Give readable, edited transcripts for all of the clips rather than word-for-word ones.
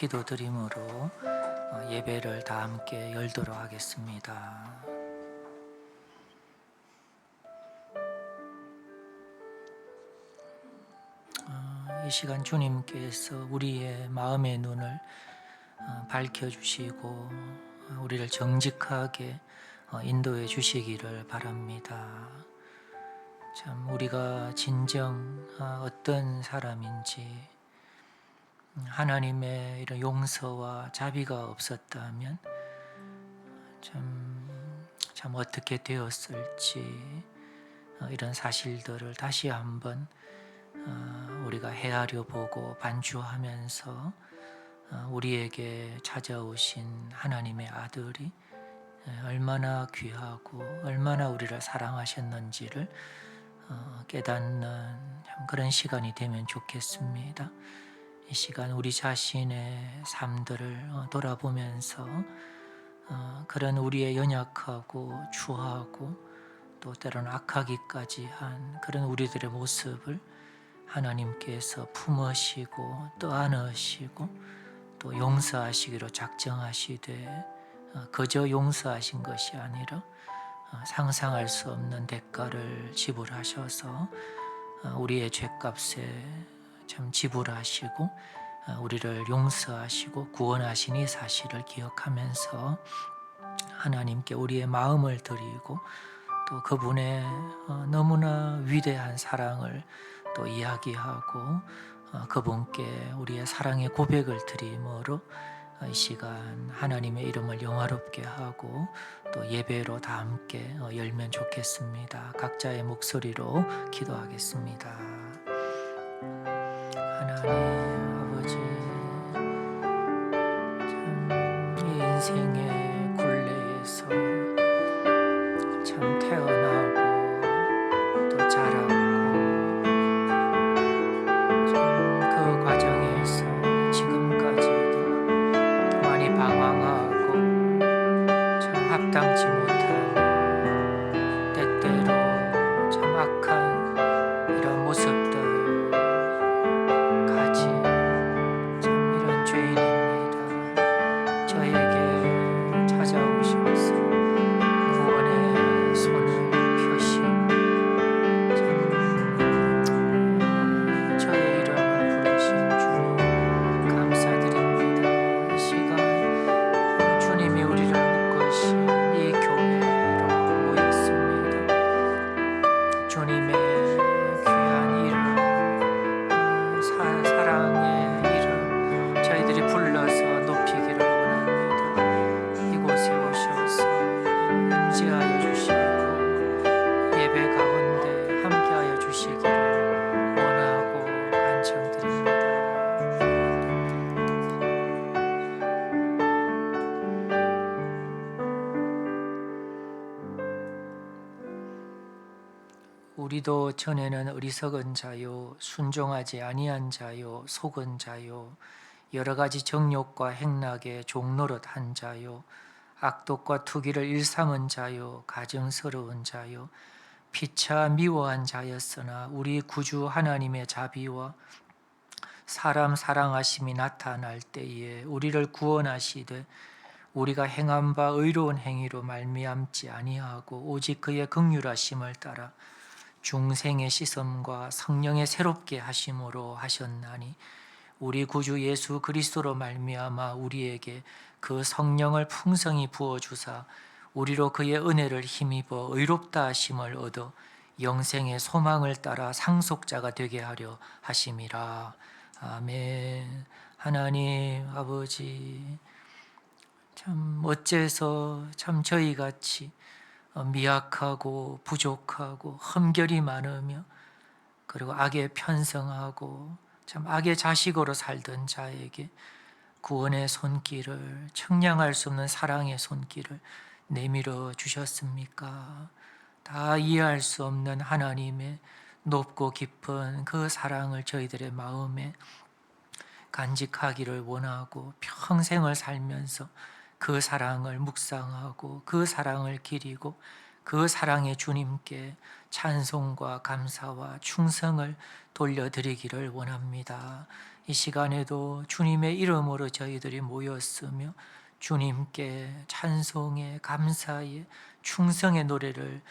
기도드림으로 예배를 다 함께 열도록 하겠습니다. 이 시간 주님께서 우리의 마음의 눈을 밝혀주시고 우리를 정직하게 인도해 주시기를 바랍니다. 참 우리가 진정 어떤 사람인지, 하나님의 이런 용서와 자비가 없었다면 참 어떻게 되었을지, 이런 사실들을 다시 한번 우리가 헤아려 보고 반추하면서 우리에게 찾아오신 하나님의 아들이 얼마나 귀하고 얼마나 우리를 사랑하셨는지를 깨닫는 그런 시간이 되면 좋겠습니다. 이 시간 우리 자신의 삶들을 돌아보면서 그런 우리의 연약하고 추하고 또 때로는 악하기까지 한 그런 우리들의 모습을 하나님께서 품으시고 떠안으시고 또 용서하시기로 작정하시되, 그저 용서하신 것이 아니라 상상할 수 없는 대가를 지불하셔서 우리의 죄값에 참 지불하시고 우리를 용서하시고 구원하신 이 사실을 기억하면서 하나님께 우리의 마음을 드리고 또 그분의 너무나 위대한 사랑을 또 이야기하고 그분께 우리의 사랑의 고백을 드림으로 이 시간 하나님의 이름을 영화롭게 하고 또 예배로 다 함께 열면 좋겠습니다. 각자의 목소리로 기도하겠습니다. 하나님 아버지, 참 이 인생의 굴레에서 참 태어나고 또 자라고 참 그 과정에서 지금까지도 많이 방황하고 참 합당치 못한, 때때로 참 악한 이런 모습들 가진 참 이런 죄인입니다. 저에게 찾아오셔서 구원의 손을 펴시고 저의 이름을 부르신 주님 감사드립니다. 이 시간 주님이 우리를 묶으신 이 교회로 모였습니다. 주님의 귀한 이름, 사랑의 이름 저희들이 불러서 높이기를 원합니다. 이곳에 오셔서 임재하여 주시고 예배 가운데 함께하여 주시기를 원하고 간청드립니다. 우리도 전에는 어리석은 자요 순종하지 아니한 자요 속은 자요 여러 가지 정욕과 행락에 종노릇 한 자요 악독과 투기를 일삼은 자요 가증스러운 자요 피차 미워한 자였으나 우리 구주 하나님의 자비와 사람 사랑하심이 나타날 때에 우리를 구원하시되 우리가 행한 바 의로운 행위로 말미암지 아니하고 오직 그의 긍휼하심을 따라 중생의 씻음과 성령의 새롭게 하심으로 하셨나니 우리 구주 예수 그리스도로 말미암아 우리에게 그 성령을 풍성히 부어주사 우리로 그의 은혜를 힘입어 의롭다 하심을 얻어 영생의 소망을 따라 상속자가 되게 하려 하심이라. 아멘. 하나님 아버지, 참 어째서 참 저희같이 미약하고 부족하고 흠결이 많으며 그리고 악에 편성하고 참 악의 자식으로 살던 자에게 구원의 손길을, 청량할 수 없는 사랑의 손길을 내밀어 주셨습니까? 다 이해할 수 없는 하나님의 높고 깊은 그 사랑을 저희들의 마음에 간직하기를 원하고 평생을 살면서 그 사랑을 묵상하고 그 사랑을 기리고 그 사랑의 주님께 찬송과 감사와 충성을 돌려드리기를 원합니다. 이 시간에도 주님의 이름으로 저희들이 모였으며 주님께 찬송의 감사의 충성의 노래를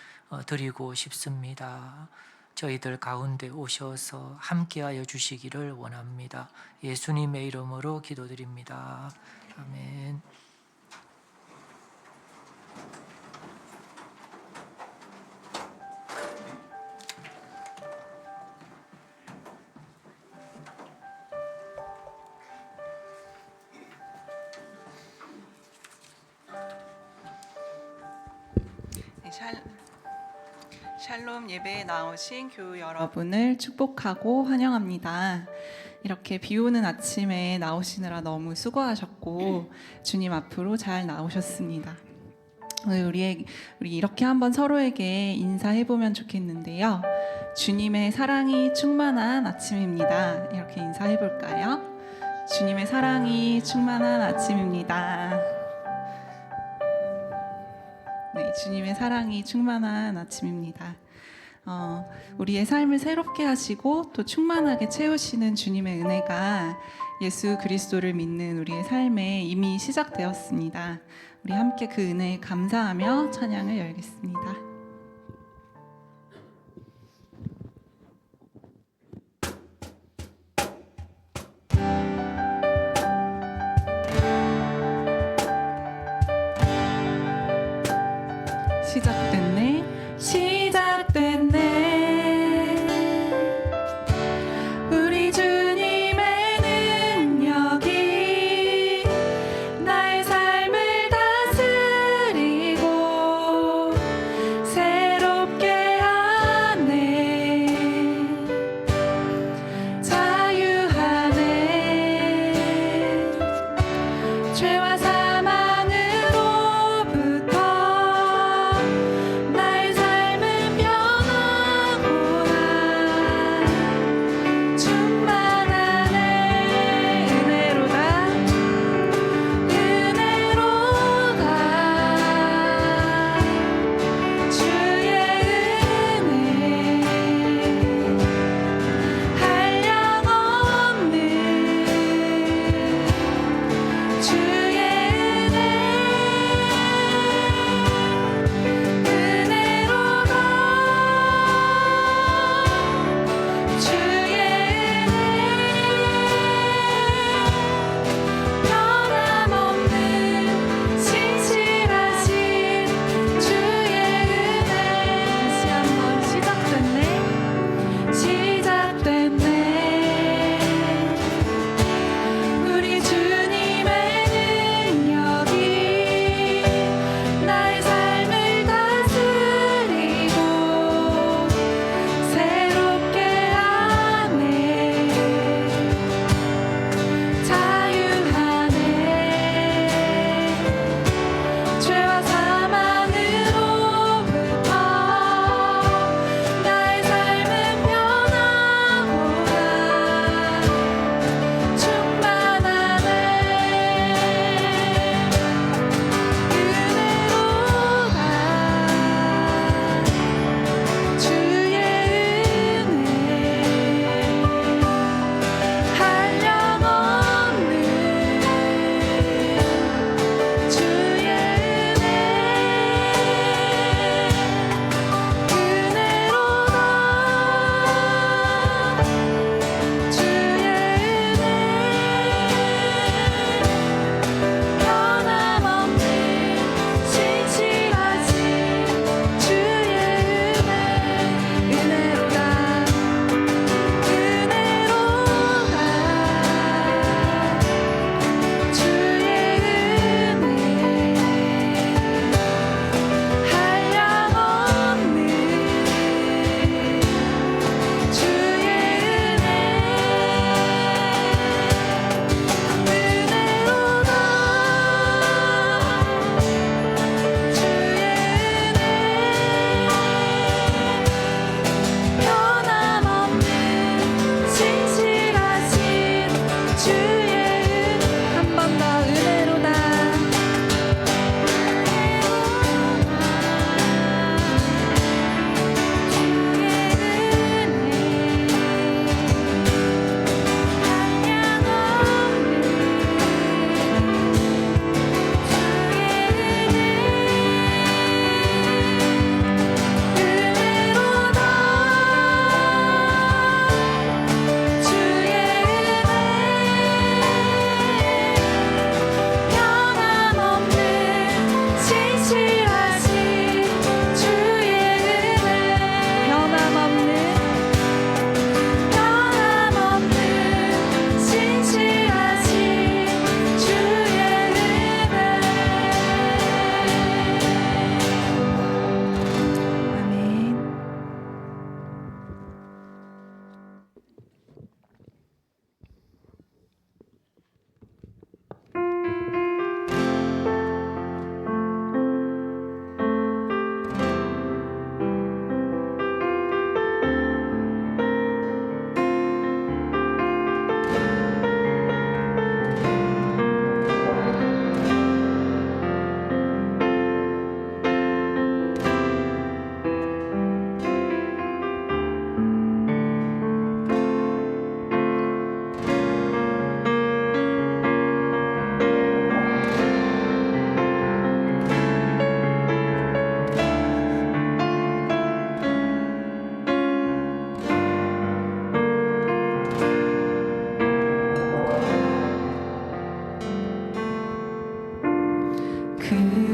드리고 싶습니다. 저희들 가운데 오셔서 함께하여 주시기를 원합니다. 예수님의 이름으로 기도드립니다. 아멘. 샬롬 예배에 나오신 교우 여러분을 축복하고 환영합니다. 이렇게 비 오는 아침에 나오시느라 너무 수고하셨고 주님 앞으로 잘 나오셨습니다. 오늘 우리 이렇게 한번 서로에게 인사해 보면 좋겠는데요. 주님의 사랑이 충만한 아침입니다. 이렇게 인사해 볼까요? 주님의 사랑이 충만한 아침입니다. 네, 주님의 사랑이 충만한 아침입니다. 우리의 삶을 새롭게 하시고 또 충만하게 채우시는 주님의 은혜가 예수 그리스도를 믿는 우리의 삶에 이미 시작되었습니다. 우리 함께 그 은혜에 감사하며 찬양을 열겠습니다. 시작됐네 우리 주님의 능력이 나의 삶을 다스리고 새롭게 하네 자유하네 죄와 사망으로부터 나의 삶은 변하구나 충만하네 은혜로다 주의 은혜 한량없는 주의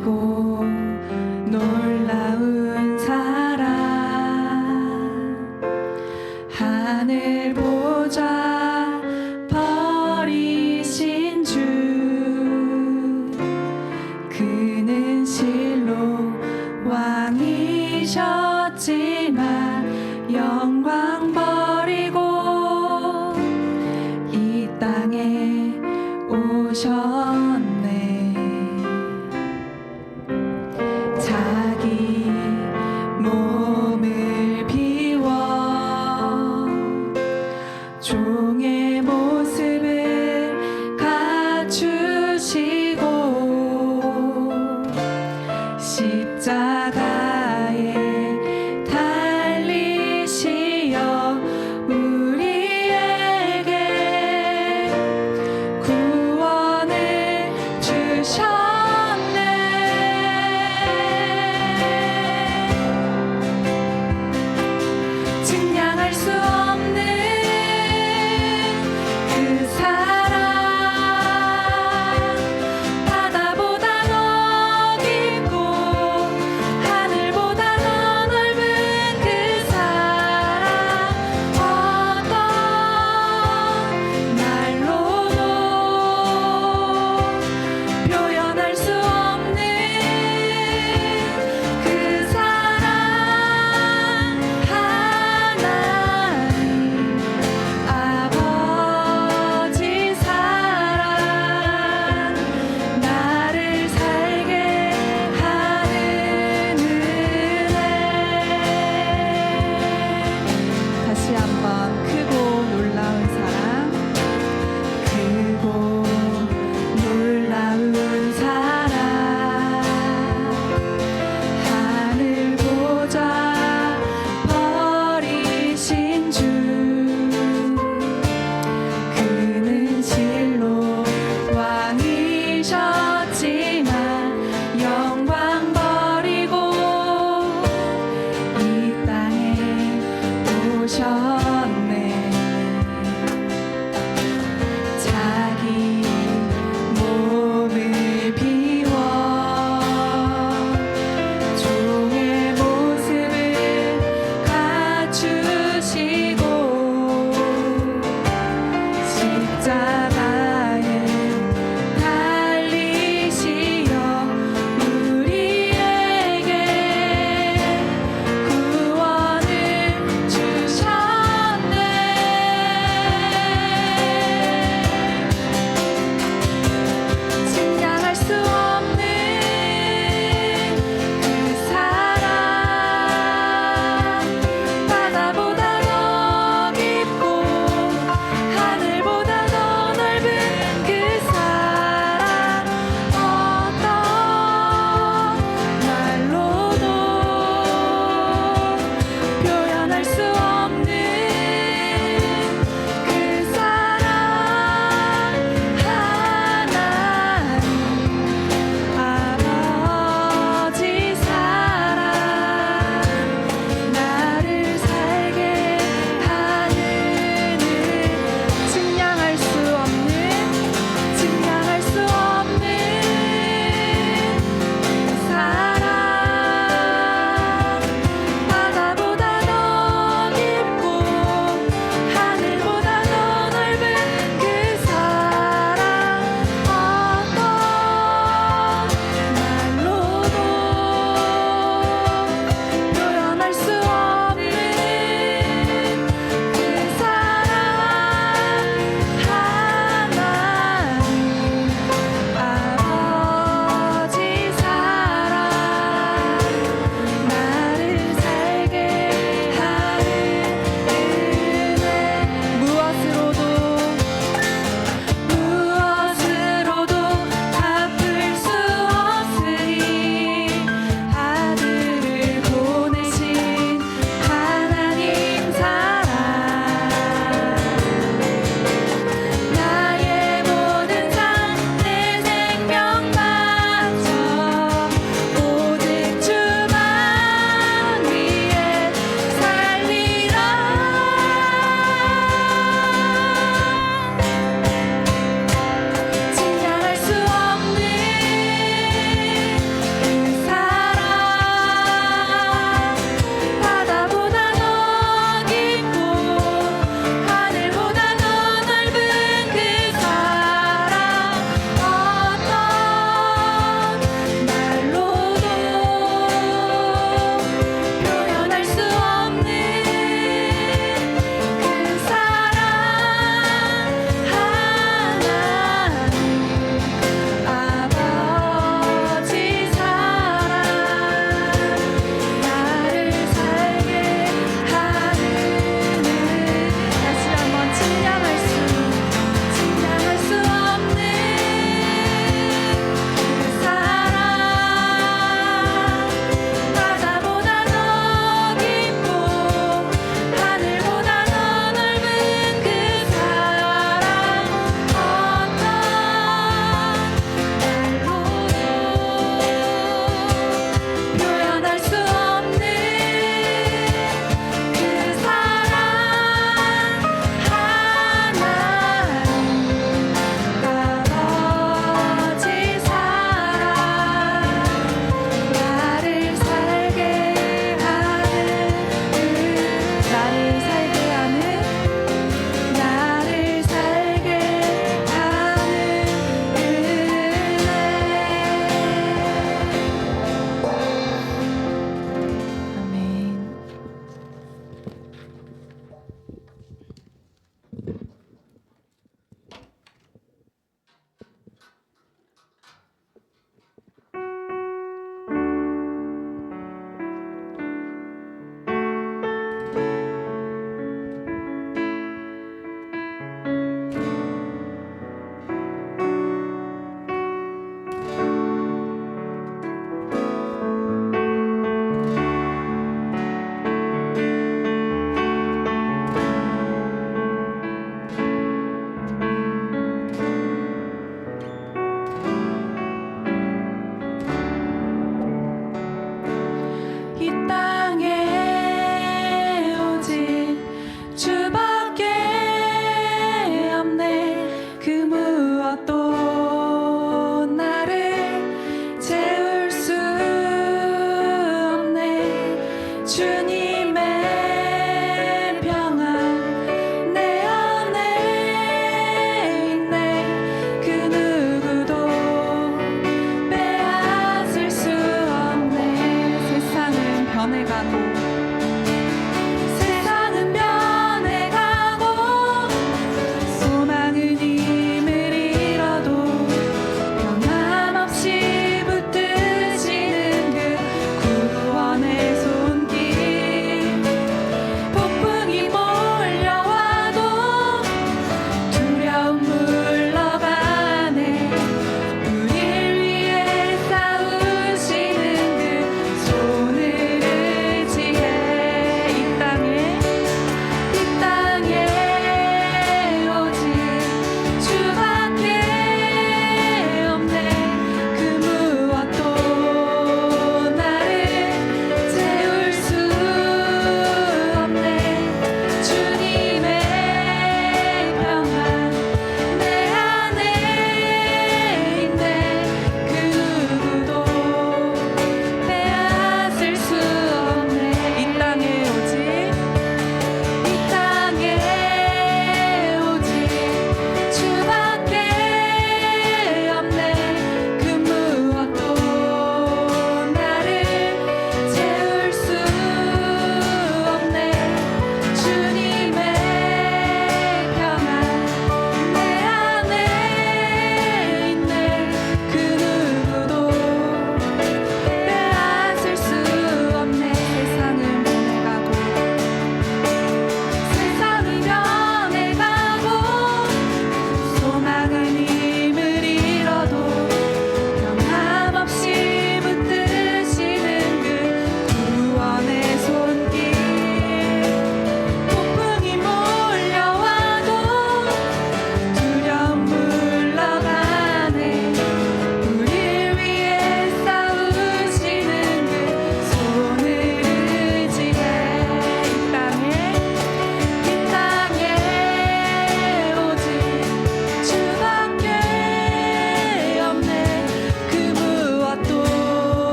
크고 놀라운 사랑 하늘 보좌 버리신 주 그는 실로 왕이셨지만 영광 버리고 이 땅에 오셨네. 자기 몸을 비워 종의 모습을 갖추시고 십자가에 달리시어 우리에게 구원을 주셨네. 증량할 수 없는 그 사랑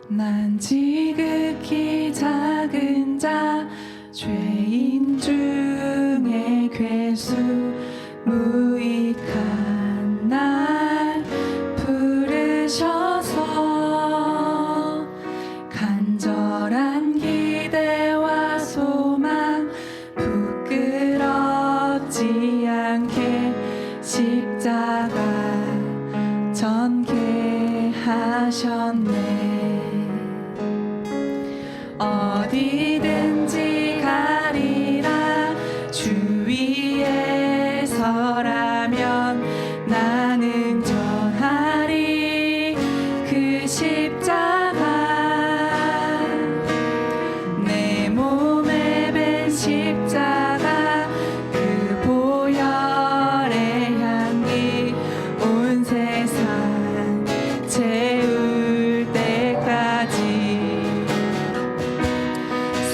난 지극히 작은 자 죄인 중에 괴수 무익한 날 부르셔서 간절한 기대와 소망 부끄럽지 않게 십자가 전개하셨네. 어디든지 가리라 주 위에 서라면 나는 전하리 그 십자가 내 몸에 밴 십자가 그 보혈의 향기 온 세상 채울 때까지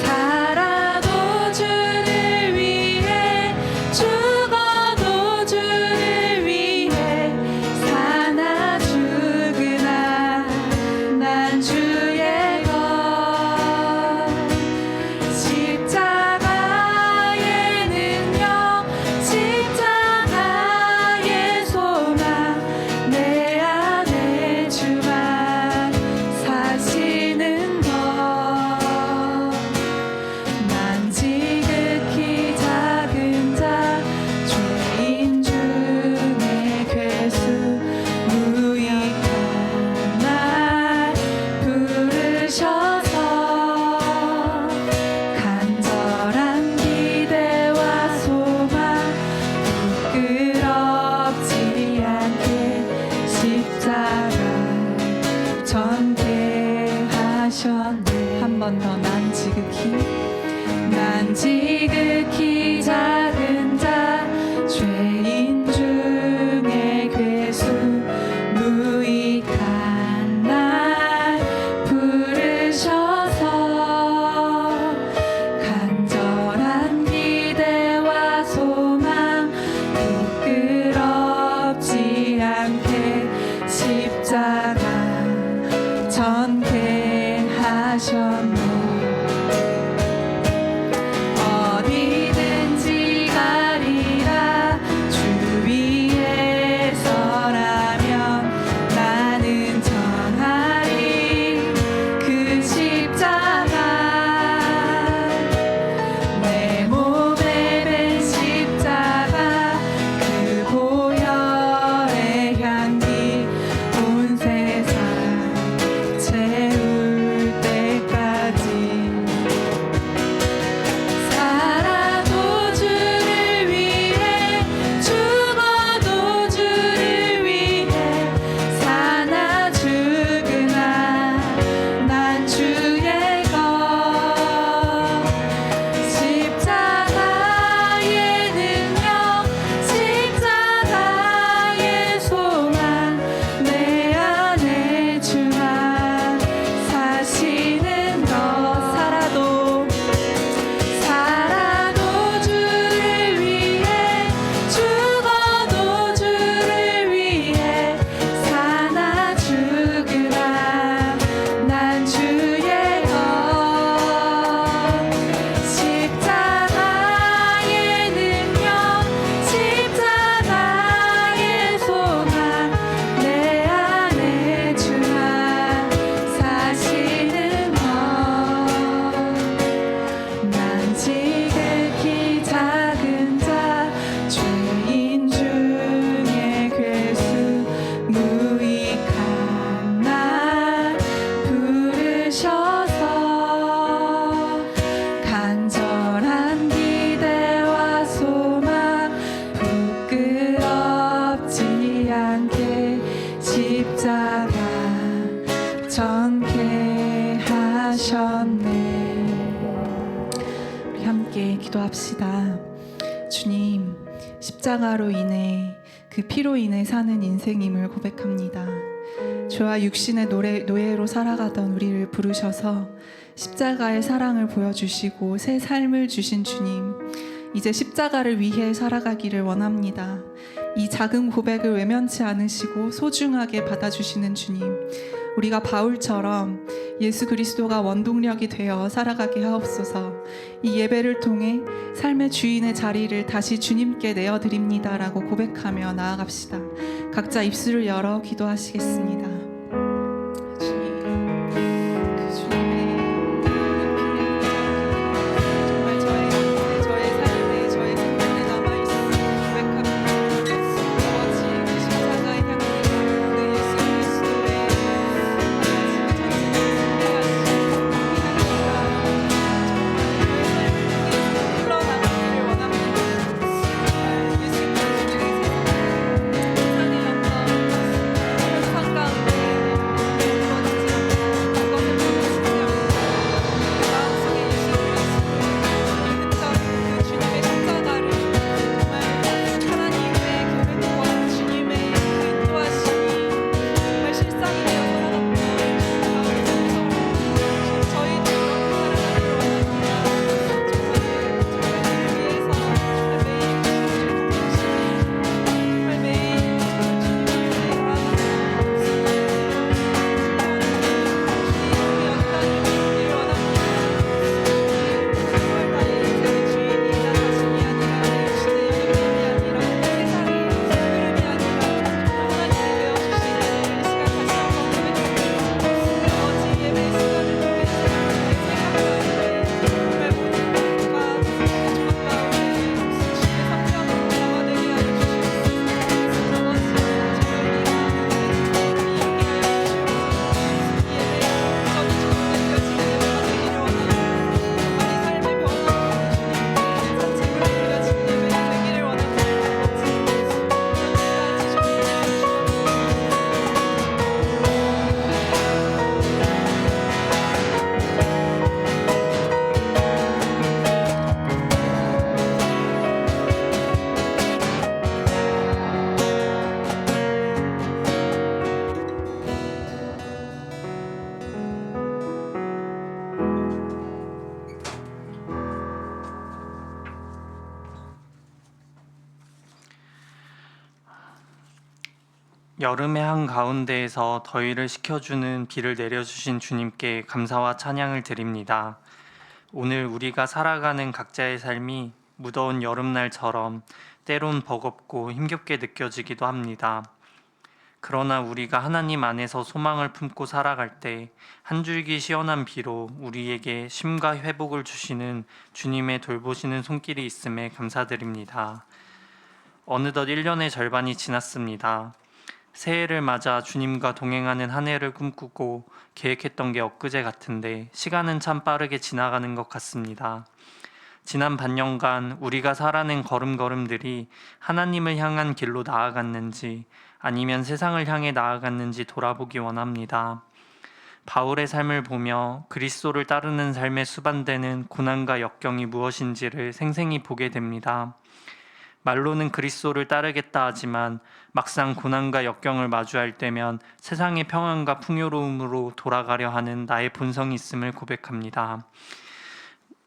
살아도 주를 위해 죽어도 주를 위해 사나 죽으나 난 주의 것 십자가의 능력 십자가의 소망 내 안에 주만 사시는 것 난 지극히 작은 자 죄인 중에 괴수 무익한 날 부르셔서 간절한 기대와 소망 부끄럽지 않게 십자가 전개하셨네. 한 번 더 난 지극히 작은 자 죄인 중에 괴수 무익한 날 부르셔서 간절한 기대와 소망 부끄럽지 않게 십자가 전개하셨네. 어디든지 가리라 주 위에 서라면 나는 전하리 그 십자가 내 몸에 밴 십자가 그 보혈의 향기 온 세상 채울 때까지 살아도 주를 위해 죽어도 주를 위해 사나 죽으나 난 주의 것 십자가의 능력 십자가의 소망 내 안에 주만 사시는 것 살아도 주를 위해 죽어도 주를 위해 사나 죽으나 난 주의 것 십자가의 능력 십자가의 소망 내 안에 주만 사시는 것 난 지극히 작은 자 죄인 중에 괴수 무익한 날 부르셔서 간절한 기대와 소망 부끄럽지 않게 십자가 전개하셨네. 우리 함께 기도합시다. 주님, 십자가로 인해 그 피로 인해 사는 인생임을 고백합니다. 죄와 육신의 노예로 살아가던 우리를 부르셔서 십자가의 사랑을 보여주시고 새 삶을 주신 주님, 이제 십자가를 위해 살아가기를 원합니다. 이 작은 고백을 외면치 않으시고 소중하게 받아주시는 주님, 우리가 바울처럼 예수 그리스도가 원동력이 되어 살아가게 하옵소서. 이 예배를 통해 삶의 주인의 자리를 다시 주님께 내어드립니다라고 고백하며 나아갑시다. 각자 입술을 열어 기도하시겠습니다. 주님, 그 주님의 정말 저의 삶에 저의 생명에 남아있음을 고백합니다. 아버지 그 십자가의 향기 그 예수 그리스도의 흘러나가기를 원합니다. 예수 그리스도의 세상의 어떤 현상 가운데 여름의 한가운데에서 더위를 식혀주는 비를 내려주신 주님께 감사와 찬양을 드립니다. 오늘 우리가 살아가는 각자의 삶이 무더운 여름날처럼 때론 버겁고 힘겹게 느껴지기도 합니다. 그러나 우리가 하나님 안에서 소망을 품고 살아갈 때 한 줄기 시원한 비로 우리에게 쉼과 회복을 주시는 주님의 돌보시는 손길이 있음에 감사드립니다. 어느덧 1년의 절반이 지났습니다. 새해를 맞아 주님과 동행하는 한 해를 꿈꾸고 계획했던 게 엊그제 같은데 시간은 참 빠르게 지나가는 것 같습니다. 지난 반년간 우리가 살아낸 걸음걸음들이 하나님을 향한 길로 나아갔는지 아니면 세상을 향해 나아갔는지 돌아보기 원합니다. 바울의 삶을 보며 그리스도를 따르는 삶에 수반되는 고난과 역경이 무엇인지를 생생히 보게 됩니다. 말로는 그리스도를 따르겠다 하지만 막상 고난과 역경을 마주할 때면 세상의 평안과 풍요로움으로 돌아가려 하는 나의 본성이 있음을 고백합니다.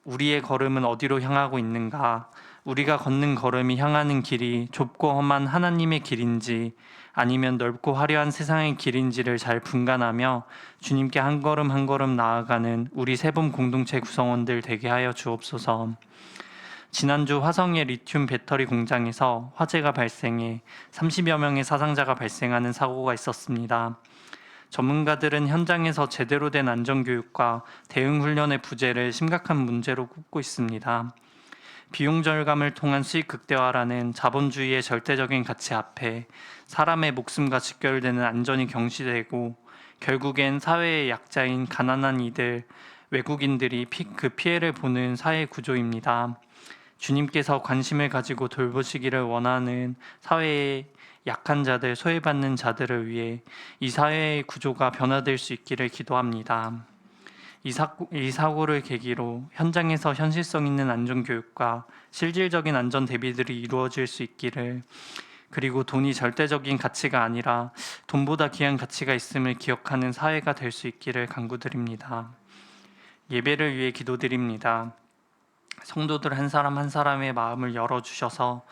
우리의 걸음은 어디로 향하고 있는가? 우리가 걷는 걸음이 향하는 길이 좁고 험한 하나님의 길인지 아니면 넓고 화려한 세상의 길인지를 잘 분간하며 주님께 한 걸음 한 걸음 나아가는 우리 세봄 공동체 구성원들 되게 하여 주옵소서. 지난주 화성의 리튬 배터리 공장에서 화재가 발생해 30여 명의 사상자가 발생하는 사고가 있었습니다. 전문가들은 현장에서 제대로 된 안전교육과 대응훈련의 부재를 심각한 문제로 꼽고 있습니다. 비용 절감을 통한 수익 극대화라는 자본주의의 절대적인 가치 앞에 사람의 목숨과 직결되는 안전이 경시되고 결국엔 사회의 약자인 가난한 이들, 외국인들이 그 피해를 보는 사회 구조입니다. 주님께서 관심을 가지고 돌보시기를 원하는 사회의 약한 자들, 소외받는 자들을 위해 이 사회의 구조가 변화될 수 있기를 기도합니다. 이 사고를 계기로 현장에서 현실성 있는 안전교육과 실질적인 안전 대비들이 이루어질 수 있기를, 그리고 돈이 절대적인 가치가 아니라 돈보다 귀한 가치가 있음을 기억하는 사회가 될 수 있기를 간구드립니다. 예배를 위해 기도드립니다. 성도들 한 사람 한 사람의 마음을 열어주셔서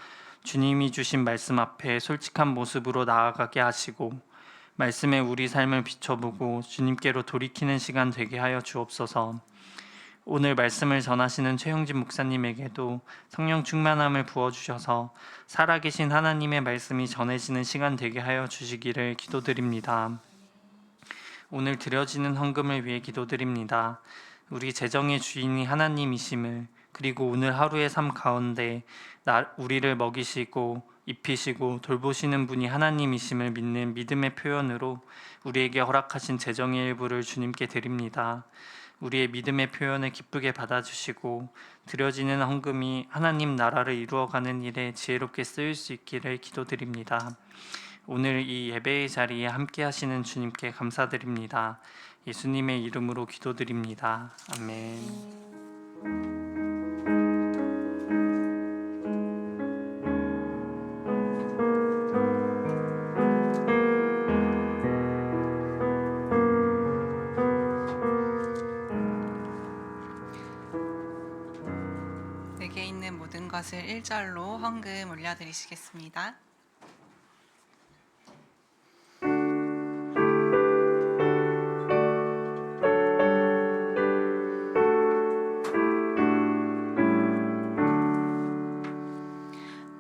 주님이 주신 말씀 앞에 솔직한 모습으로 나아가게 하시고 말씀에 우리 삶을 비춰보고 주님께로 돌이키는 시간 되게 하여 주옵소서. 오늘 말씀을 전하시는 최용진 목사님에게도 성령 충만함을 부어주셔서 살아계신 하나님의 말씀이 전해지는 시간 되게 하여 주시기를 기도드립니다. 오늘 드려지는 헌금을 위해 기도드립니다. 우리 재정의 주인이 하나님이심을, 그리고 오늘 하루의 삶 가운데 우리를 먹이시고 입히시고 돌보시는 분이 하나님이심을 믿는 믿음의 표현으로 우리에게 허락하신 재정의 일부를 주님께 드립니다. 우리의 믿음의 표현을 기쁘게 받아주시고 드려지는 헌금이 하나님 나라를 이루어가는 일에 지혜롭게 쓰일 수 있기를 기도드립니다. 오늘 이 예배의 자리에 함께 하시는 주님께 감사드립니다. 예수님의 이름으로 기도드립니다. 아멘. 내게 있는 모든 것을 1절로 헌금 올려드리시겠습니다.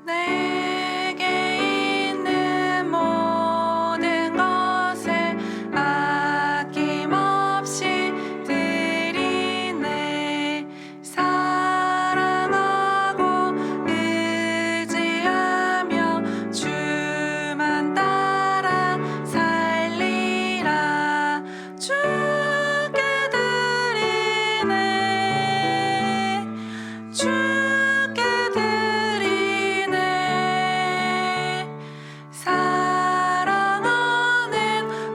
내게 있는 모든 것을 아낌없이 드리네. 사랑하고 의지하며 주만 따라 살리라. 주께 드리네. 주께 드리네. 사랑하는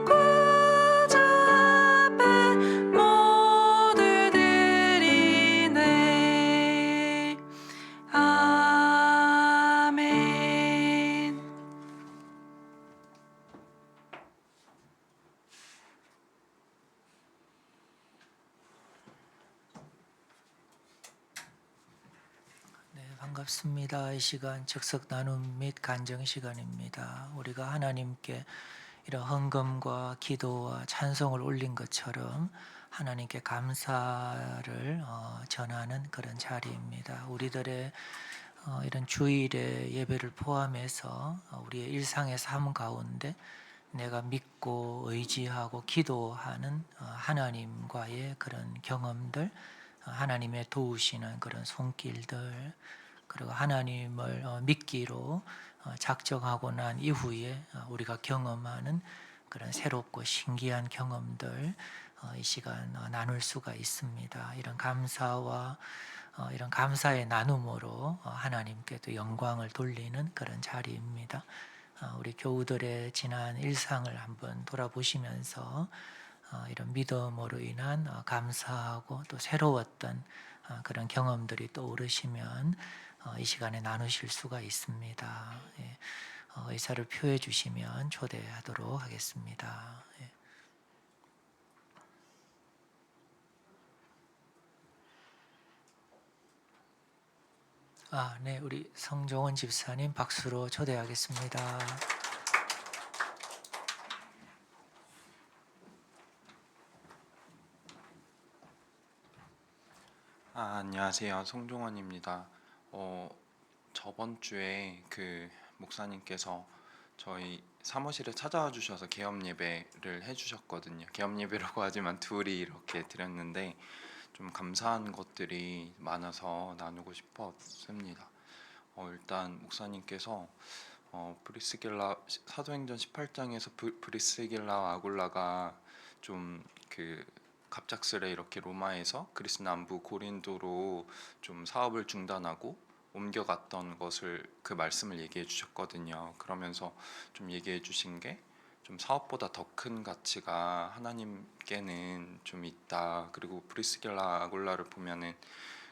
구주 앞에 모두 드리네. 아멘. 네, 반갑습니다. 이 시간 즉석 나눔 및 간증 시간입니다. 우리가 하나님께 이런 헌금과 기도와 찬송을 올린 것처럼 하나님께 감사를 전하는 그런 자리입니다. 우리들의 이런 주일의 예배를 포함해서 우리의 일상의 삶 가운데 내가 믿고 의지하고 기도하는 하나님과의 그런 경험들, 하나님의 도우시는 그런 손길들, 그리고 하나님을 믿기로 작정하고 난 이후에 우리가 경험하는 그런 새롭고 신기한 경험들, 이 시간 나눌 수가 있습니다. 이런 감사와 이런 감사의 나눔으로 하나님께 또 영광을 돌리는 그런 자리입니다. 우리 교우들의 지난 일상을 한번 돌아보시면서 이런 믿음으로 인한 감사하고 또 새로웠던 그런 경험들이 떠오르시면 이 시간에 나누실 수가 있습니다. 예. 의사를 표해 주시면 초대하도록 하겠습니다. 예. 네, 우리 성종원 집사님 박수로 초대하겠습니다. 안녕하세요. 송종원입니다. 저번 주에 그 목사님께서 저희 사무실에 찾아와 주셔서 개업 예배를 해주셨거든요. 개업 예배라고 하지만 둘이 이렇게 드렸는데 좀 감사한 것들이 많아서 나누고 싶었습니다. 일단 목사님께서 브리스길라 사도행전 18장에서 브리스길라와 아굴라가 좀 그 갑작스레 이렇게 로마에서 그리스 남부 고린도로 좀 사업을 중단하고 옮겨갔던 것을 그 말씀을 얘기해 주셨거든요. 그러면서 좀 얘기해 주신 게 좀 사업보다 더 큰 가치가 하나님께는 좀 있다. 그리고 브리스길라 아굴라를 보면은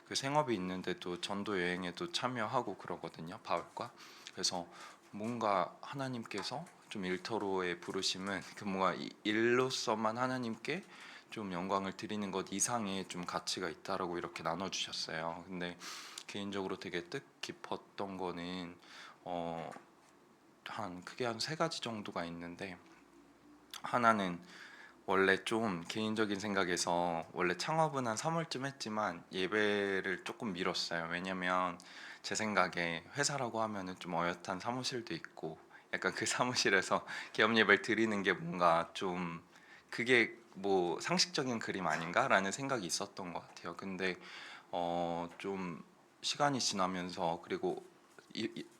그 생업이 있는데도 전도 여행에도 참여하고 그러거든요. 바울과. 그래서 뭔가 하나님께서 좀 일터로의 부르심은 그 뭔가 일로서만 하나님께 좀 영광을 드리는 것 이상의 좀 가치가 있다라고 이렇게 나눠주셨어요. 근데 개인적으로 되게 뜻깊었던 거는 크게 한 세 가지 정도가 있는데 하나는 원래 좀 개인적인 생각에서 원래 창업은 한 3월쯤 했지만 예배를 조금 미뤘어요. 왜냐면 제 생각에 회사라고 하면은 좀 어엿한 사무실도 있고 약간 그 사무실에서 개업 예배를 드리는 게 뭔가 좀 그게 뭐 상식적인 그림 아닌가라는 생각이 있었던 것 같아요. 근데 좀 시간이 지나면서 그리고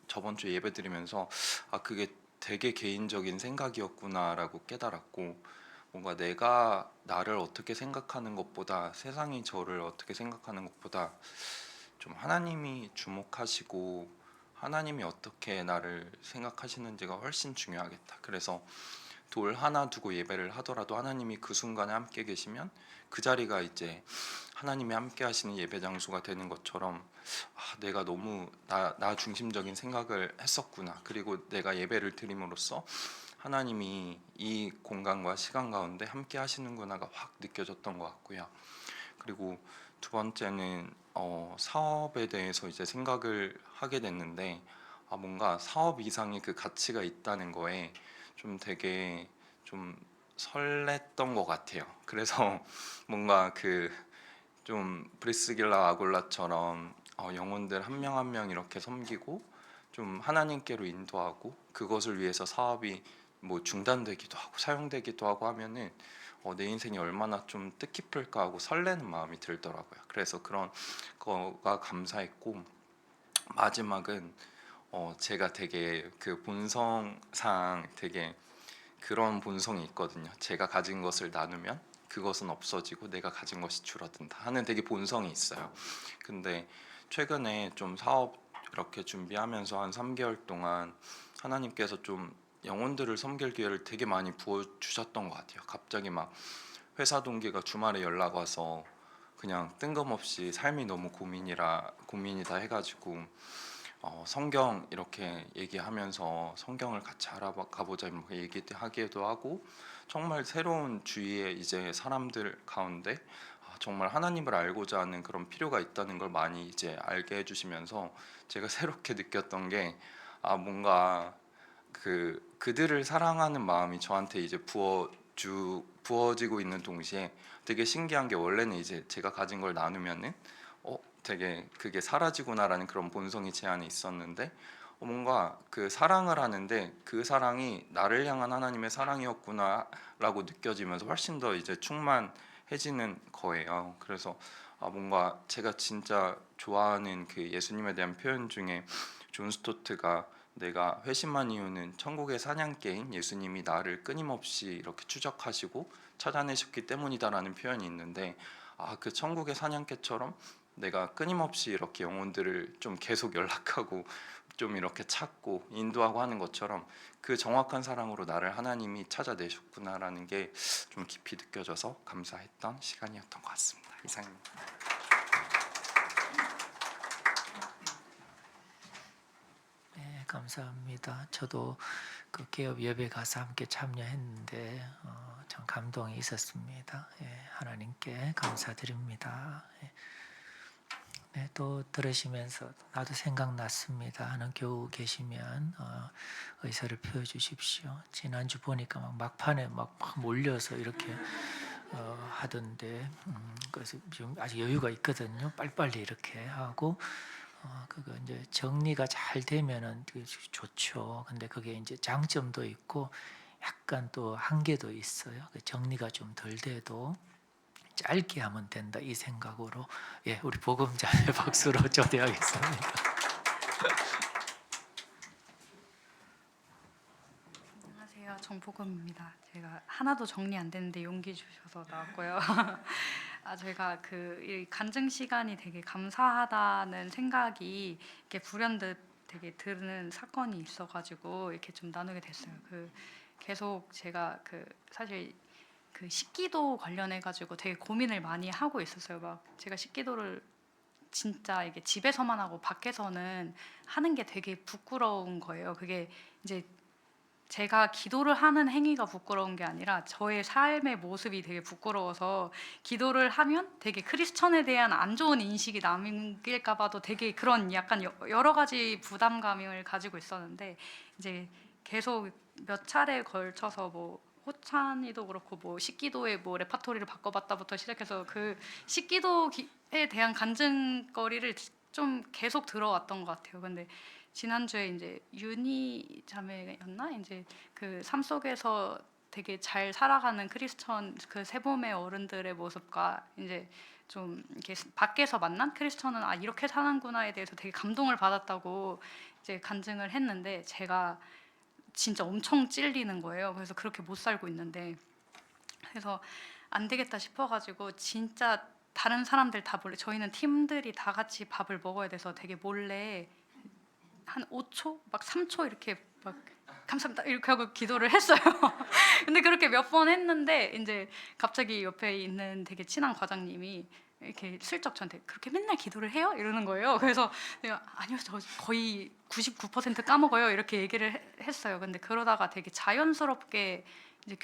저번 주 예배 드리면서 아 그게 되게 개인적인 생각이었구나라고 깨달았고 뭔가 내가 나를 어떻게 생각하는 것보다 세상이 저를 어떻게 생각하는 것보다 좀 하나님이 주목하시고 하나님이 어떻게 나를 생각하시는지가 훨씬 중요하겠다. 그래서 돌 하나 두고 예배를 하더라도 하나님이 그 순간에 함께 계시면 그 자리가 이제 하나님이 함께 하시는 예배 장소가 되는 것처럼 내가 너무 나 중심적인 생각을 했었구나. 그리고 내가 예배를 드림으로써 하나님이 이 공간과 시간 가운데 함께 하시는구나가 확 느껴졌던 것 같고요. 그리고 두 번째는 사업에 대해서 이제 생각을 하게 됐는데 뭔가 사업 이상의 그 가치가 있다는 거에 좀 되게 좀 설렜던 것 같아요. 그래서 뭔가 그 좀 브리스길라 아굴라처럼 영혼들 한 명 한 명 이렇게 섬기고 좀 하나님께로 인도하고 그것을 위해서 사업이 뭐 중단되기도 하고 사용되기도 하고 하면은 내 인생이 얼마나 좀 뜻깊을까 하고 설레는 마음이 들더라고요. 그래서 그런 거가 감사했고 마지막은 제가 되게 그 본성상 되게 그런 본성이 있거든요. 제가 가진 것을 나누면 그것은 없어지고 내가 가진 것이 줄어든다 하는 되게 본성이 있어요. 근데 최근에 좀 사업 이렇게 준비하면서 한 3개월 동안 하나님께서 좀 영혼들을 섬길 기회를 되게 많이 부어주셨던 것 같아요. 갑자기 막 회사 동기가 주말에 연락 와서 그냥 뜬금없이 삶이 너무 고민이다 해가지고 성경 이렇게 얘기하면서 성경을 같이 알아가보자 이렇게 얘기하기도 하고 정말 새로운 주위에 이제 사람들 가운데 정말 하나님을 알고자 하는 그런 필요가 있다는 걸 많이 이제 알게 해주시면서 제가 새롭게 느꼈던 게 뭔가 그들을 사랑하는 마음이 저한테 이제 부어지고 있는 동시에 되게 신기한 게 원래는 이제 제가 가진 걸 나누면은 되게 그게 사라지구나라는 그런 본성이 제 안에 있었는데 뭔가 그 사랑을 하는데 그 사랑이 나를 향한 하나님의 사랑이었구나라고 느껴지면서 훨씬 더 이제 충만해지는 거예요. 그래서 뭔가 제가 진짜 좋아하는 그 예수님에 대한 표현 중에 존 스토트가 내가 회심한 이유는 천국의 사냥개인 예수님이 나를 끊임없이 이렇게 추적하시고 찾아내셨기 때문이다라는 표현이 있는데 그 천국의 사냥개처럼 내가 끊임없이 이렇게 영혼들을 좀 계속 연락하고 좀 이렇게 찾고 인도하고 하는 것처럼 그 정확한 사랑으로 나를 하나님이 찾아내셨구나라는 게 좀 깊이 느껴져서 감사했던 시간이었던 것 같습니다. 이상입니다. 네, 감사합니다. 저도 그 개업 예배 가서 함께 참여했는데 참 감동이 있었습니다. 예, 하나님께 감사드립니다. 예. 네, 또 들으시면서 나도 생각났습니다 하는 교우 계시면 의사를 표해 주십시오. 지난주 보니까 막판에 막 몰려서 이렇게 하던데 그래서 지금 아직 여유가 있거든요. 빨리빨리 이렇게 하고 그거 이제 정리가 잘 되면은 좋죠. 근데 그게 이제 장점도 있고 약간 또 한계도 있어요. 정리가 좀 덜 돼도 짧게 하면 된다 이 생각으로 우리 복음자매 박수로 초대하겠습니다. 안녕하세요. 정복음입니다. 제가 하나도 정리 안 됐는데 용기 주셔서 나왔고요. 제가 이 간증 시간이 되게 감사하다는 생각이 이렇게 불현듯 되게 드는 사건이 있어가지고 이렇게 좀 나누게 됐어요. 계속 제가 사실 식기도 관련해 가지고 되게 고민을 많이 하고 있었어요. 막 제가 식기도를 진짜 이게 집에서만 하고 밖에서는 하는 게 되게 부끄러운 거예요. 그게 이제 제가 기도를 하는 행위가 부끄러운 게 아니라 저의 삶의 모습이 되게 부끄러워서 기도를 하면 되게 크리스천에 대한 안 좋은 인식이 남길까 봐도 되게 그런 약간 여러 가지 부담감을 가지고 있었는데 이제 계속 몇 차례에 걸쳐서 뭐 호찬이도 그렇고 뭐 식기도의 뭐 레파토리를 바꿔봤다부터 시작해서 그 식기도에 대한 간증거리를 좀 계속 들어왔던 것 같아요. 근데 지난주에 이제 윤희 자매였나 이제 그 삶 속에서 되게 잘 살아가는 크리스천 그 세봄의 어른들의 모습과 이제 좀 이렇게 밖에서 만난 크리스천은 아 이렇게 사는구나에 대해서 되게 감동을 받았다고 이제 간증을 했는데 제가 진짜 엄청 찔리는 거예요. 그래서 그렇게 못 살고 있는데 그래서 안 되겠다 싶어가지고 진짜 다른 사람들 다 몰래 저희는 팀들이 다 같이 밥을 먹어야 돼서 되게 몰래 한 5초 막 3초 이렇게 막 감사합니다 이렇게 하고 기도를 했어요. 근데 그렇게 몇 번 했는데 이제 갑자기 옆에 있는 되게 친한 과장님이 이렇게 슬쩍 저한테 그렇게 맨날 기도를 해요? 이러는 거예요. 그래서 내가 아니요 저 거의 99% 까먹어요 이렇게 얘기를 했어요. 근데 그러다가 되게 자연스럽게 이제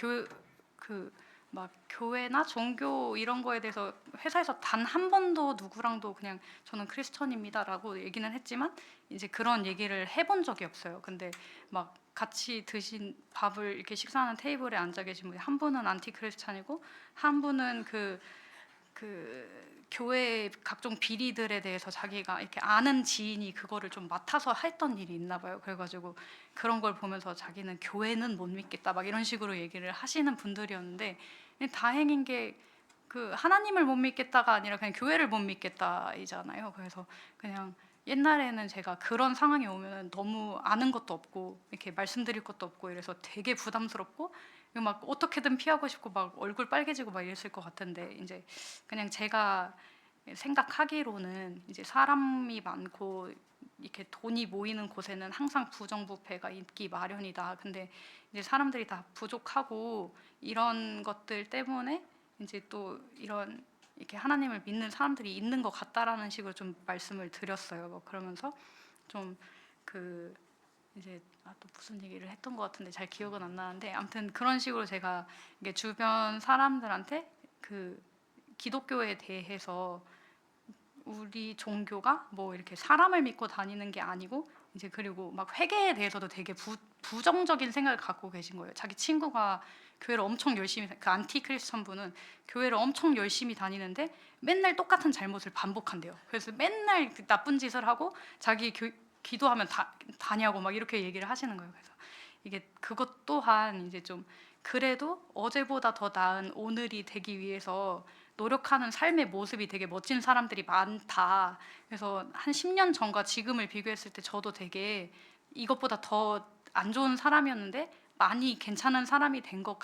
막 교회나 종교 이런 거에 대해서 회사에서 단 한 번도 누구랑도 그냥 저는 크리스천입니다라고 얘기는 했지만 이제 그런 얘기를 해본 적이 없어요. 근데 막 같이 드신 밥을 이렇게 식사하는 테이블에 앉아 계신 분이 한 분은 안티 크리스찬이고 한 분은 그 교회의 각종 비리들에 대해서 자기가 이렇게 아는 지인이 그거를 좀 맡아서 했던 일이 있나 봐요. 그래가지고 그런 걸 보면서 자기는 교회는 못 믿겠다 막 이런 식으로 얘기를 하시는 분들이었는데 다행인 게 그 하나님을 못 믿겠다가 아니라 그냥 교회를 못 믿겠다이잖아요. 그래서 그냥 옛날에는 제가 그런 상황이 오면 너무 아는 것도 없고 이렇게 말씀드릴 것도 없고 이래서 되게 부담스럽고 막 어떻게든 피하고 싶고 막 얼굴 빨개지고 막 이랬을 것 같은데 이제 그냥 제가 생각하기로는 이제 사람이 많고 이렇게 돈이 모이는 곳에는 항상 부정부패가 있기 마련이다. 근데 이제 사람들이 다 부족하고 이런 것들 때문에 이제 또 이런 이렇게 하나님을 믿는 사람들이 있는 것 같다라는 식으로 좀 말씀을 드렸어요. 뭐 그러면서 좀 그 이제 또 무슨 얘기를 했던 것 같은데 잘 기억은 안 나는데 아무튼 그런 식으로 제가 이게 주변 사람들한테 그 기독교에 대해서 우리 종교가 뭐 이렇게 사람을 믿고 다니는 게 아니고 이제 그리고 막 회개에 대해서도 되게 부정적인 생각을 갖고 계신 거예요. 자기 친구가 교회를 엄청 열심히 그 안티 크리스천 분은 교회를 엄청 열심히 다니는데 맨날 똑같은 잘못을 반복한대요. 그래서 맨날 그 나쁜 짓을 하고 자기 기도하면 다냐고 막 이렇게 얘기를 하시는 거예요. 그래서 이게 그것 또한 이제 좀 그래도 어제보다 더 나은 오늘이 되기 위해서 노력하는 삶의 모습이 되게 멋진 사람들이 많다. 그래서 한 10년 전과 지금을 비교했을 때 저도 되게 이것보다 더 안 좋은 사람이었는데 많이 괜찮은 사람이 된 것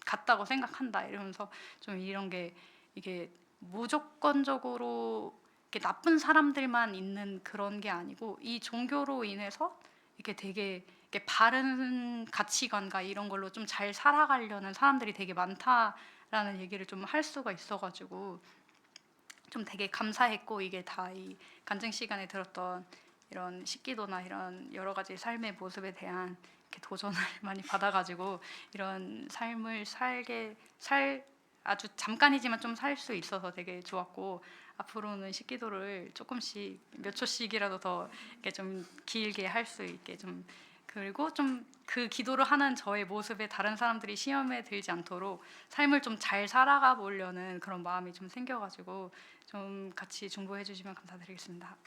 같다고 생각한다. 이러면서 좀 이런 게 이게 무조건적으로 이렇게 나쁜 사람들만 있는 그런 게 아니고 이 종교로 인해서 이렇게 되게 이렇게 바른 가치관과 이런 걸로 좀 잘 살아가려는 사람들이 되게 많다라는 얘기를 좀 할 수가 있어가지고 좀 되게 감사했고 이게 다 이 간증 시간에 들었던 이런 식기도나 이런 여러 가지 삶의 모습에 대한 이렇게 도전을 많이 받아가지고 이런 삶을 아주 잠깐이지만 좀 살 수 있어서 되게 좋았고 앞으로는 식기도를 조금씩 몇 초씩이라도 더 이렇게 좀 길게 할 수 있게 좀 그리고 좀 그 기도를 하는 저의 모습에 다른 사람들이 시험에 들지 않도록 삶을 좀 잘 살아가 보려는 그런 마음이 좀 생겨가지고 좀 같이 중보해 주시면 감사드리겠습니다.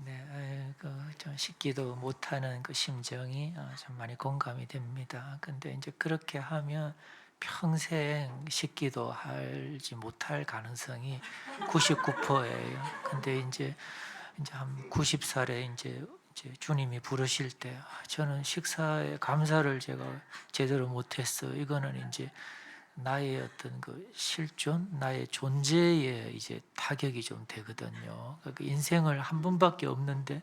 네, 좀 식기도 못하는 그 심정이 좀 많이 공감이 됩니다. 근데 이제 그렇게 하면 평생 식기도 하지 못할 가능성이 99%예요. 근데 이제 한 90살에 이제 주님이 부르실 때 저는 식사에 감사를 제가 제대로 못했어. 이거는 이제 나의 어떤 그 실존, 나의 존재에 이제 타격이 좀 되거든요. 그러니까 인생을 한 번밖에 없는데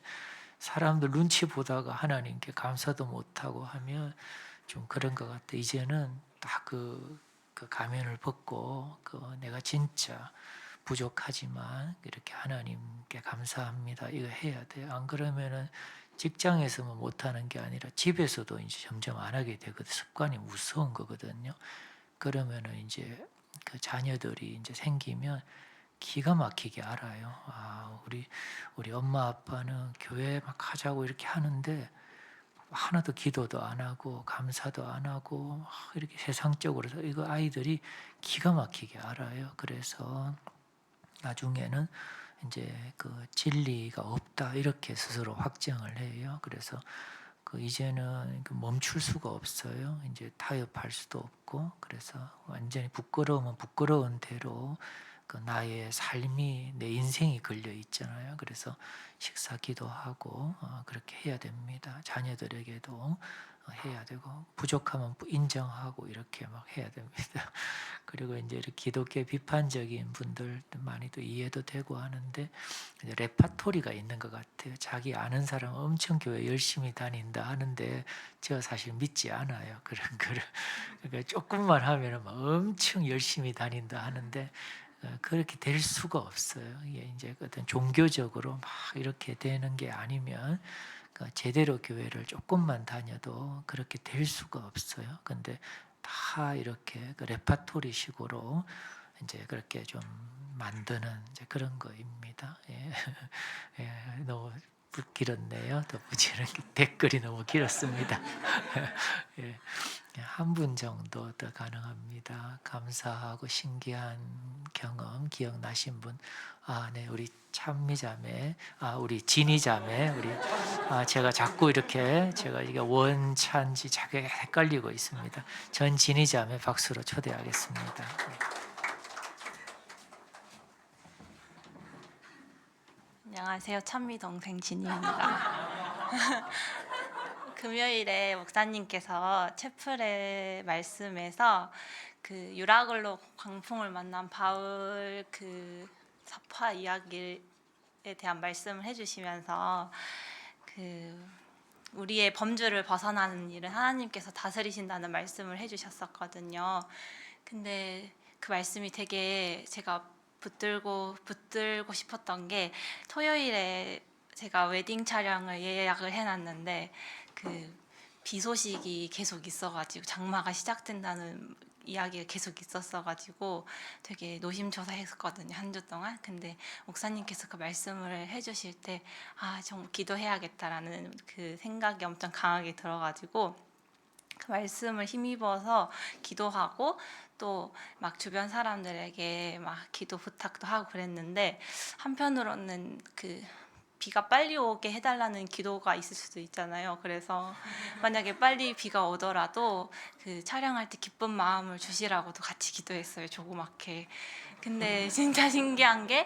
사람들 눈치 보다가 하나님께 감사도 못하고 하면 좀 그런 것 같아. 이제는 딱 그 가면을 벗고 내가 진짜 부족하지만 이렇게 하나님께 감사합니다. 이거 해야 돼. 안 그러면은 직장에서만 못하는 게 아니라 집에서도 이제 점점 안 하게 되거든. 습관이 무서운 거거든요. 그러면은 이제 그 자녀들이 이제 생기면 기가 막히게 알아요. 우리 엄마 아빠는 교회 막 하자고 이렇게 하는데 하나도 기도도 안 하고 감사도 안 하고 이렇게 세상적으로 이거 아이들이 기가 막히게 알아요. 그래서 나중에는 이제 그 진리가 없다 이렇게 스스로 확정을 해요. 그래서 이제는 멈출 수가 없어요. 이제 타협할 수도 없고, 그래서 완전히 부끄러우면 부끄러운 대로 나의 삶이, 내 인생이 걸려 있잖아요. 그래서 식사 기도하고 그렇게 해야 됩니다. 자녀들에게도 해야 되고, 부족하면 인정하고 이렇게 막 해야 됩니다. 그리고 이제 이렇게 기독교 비판적인 분들 많이 또 이해도 되고 하는데, 이제 레파토리가 있는 것 같아요. 자기 아는 사람 엄청 교회 열심히 다닌다 하는데 제가 사실 믿지 않아요. 그런 거를. 그러니까 조금만 하면 막 엄청 열심히 다닌다 하는데 그렇게 될 수가 없어요. 이게 이제 어떤 종교적으로 막 이렇게 되는 게 아니면 제대로 교회를 조금만 다녀도 그렇게 될 수가 없어요. 근데 다 이렇게 레파토리식으로 이제 그렇게 좀 만드는 이제 그런 거입니다. 예. 예, 너무 길었네요. 또 붙이는 댓글이 너무 길었습니다. 예. 한 분 정도 더 가능합니다. 감사하고 신기한 경험 기억나신 분? 네, 우리 찬미자매, 우리 진이자매, 제가 자꾸 이렇게 제가 이게 원찬지 자꾸 헷갈리고 있습니다. 전 진이자매 박수로 초대하겠습니다. 안녕하세요. 찬미 동생 진이입니다. 금요일에 목사님께서 채플의 말씀에서 그 유라굴로 광풍을 만난 바울 그 사파 이야기에 대한 말씀을 해주시면서 그 우리의 범주를 벗어나는 일은 하나님께서 다스리신다는 말씀을 해주셨었거든요. 근데 그 말씀이 되게 제가 붙들고 싶었던 게, 토요일에 제가 웨딩 촬영을 예약을 해놨는데 그 비 소식이 계속 있어가지고, 장마가 시작된다는 이야기가 계속 있었어가지고 되게 노심초사했거든요, 한 주 동안. 근데 목사님께서 그 말씀을 해주실 때 정말 기도해야겠다라는 그 생각이 엄청 강하게 들어가지고 그 말씀을 힘입어서 기도하고 또 막 주변 사람들에게 막 기도 부탁도 하고 그랬는데, 한편으로는 그 비가 빨리 오게 해달라는 기도가 있을 수도 있잖아요. 그래서 만약에 빨리 비가 오더라도 그 촬영할 때 기쁜 마음을 주시라고도 같이 기도했어요, 조그맣게. 근데 진짜 신기한 게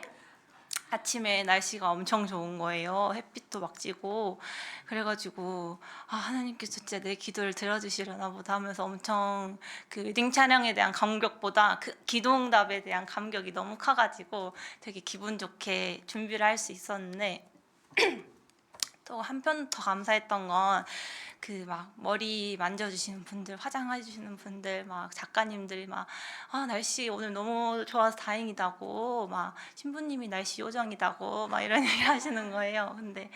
아침에 날씨가 엄청 좋은 거예요. 햇빛도 막 찌고. 그래가지고 하나님께서 진짜 내 기도를 들어주시려나 보다 하면서 엄청 그 웨딩 촬영에 대한 감격보다 그 기도응답에 대한 감격이 너무 커가지고 되게 기분 좋게 준비를 할 수 있었는데, 또 한편 더 감사했던 건 그 막 머리 만져주시는 분들, 화장해주시는 분들, 막 작가님들이 막 날씨 오늘 너무 좋아서 다행이다고, 막 신부님이 날씨 요정이다고 막 이런 얘기 하시는 거예요. 근데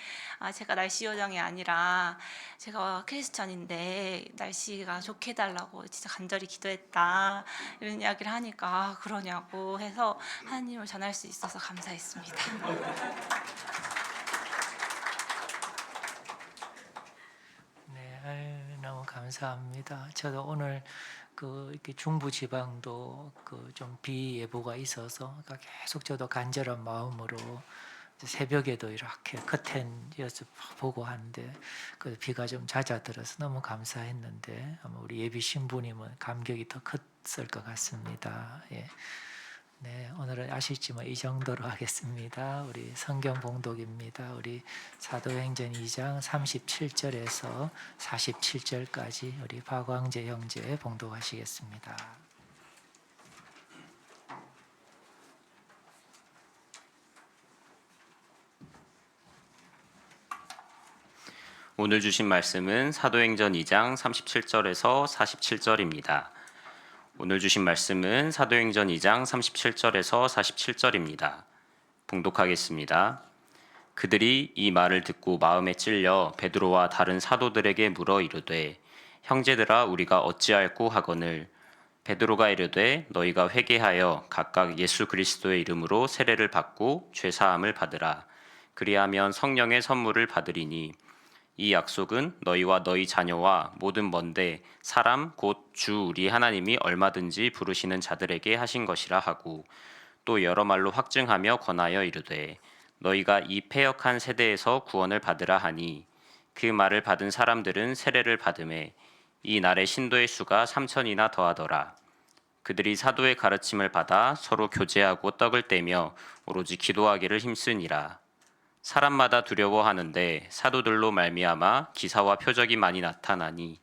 제가 날씨 요정이 아니라 제가 크리스천인데 날씨가 좋게 해달라고 진짜 간절히 기도했다, 이런 이야기를 하니까 그러냐고 해서 하나님을 전할 수 있어서 감사했습니다. 너무 감사합니다. 저도 오늘 이렇게 중부 지방도 좀 비 예보가 있어서 계속 저도 간절한 마음으로 새벽에도 이렇게 커튼 연습 보고 하는데 비가 좀 잦아들어서 너무 감사했는데, 아마 우리 예비 신부님은 감격이 더 컸을 것 같습니다. 예. 네, 오늘은 아시지만 이 정도로 하겠습니다. 우리 성경 봉독입니다. 우리 사도행전 2장 37절에서 47절까지 우리 박광재 형제 봉독하시겠습니다. 오늘 주신 말씀은 사도행전 2장 37절에서 47절입니다. 오늘 주신 말씀은 사도행전 2장 37절에서 47절입니다. 봉독하겠습니다. 그들이 이 말을 듣고 마음에 찔려 베드로와 다른 사도들에게 물어 이르되, 형제들아, 우리가 어찌할꼬 하거늘. 베드로가 이르되 너희가 회개하여 각각 예수 그리스도의 이름으로 세례를 받고 죄 사함을 받으라. 그리하면 성령의 선물을 받으리니 이 약속은 너희와 너희 자녀와 모든 먼데 사람 곧 주 우리 하나님이 얼마든지 부르시는 자들에게 하신 것이라 하고, 또 여러 말로 확증하며 권하여 이르되 너희가 이 패역한 세대에서 구원을 받으라 하니, 그 말을 받은 사람들은 세례를 받음에 이 날의 신도의 수가 3,000이나 더하더라. 그들이 사도의 가르침을 받아 서로 교제하고 떡을 떼며 오로지 기도하기를 힘쓰니라. 사람마다 두려워하는데 사도들로 말미암아 기사와 표적이 많이 나타나니,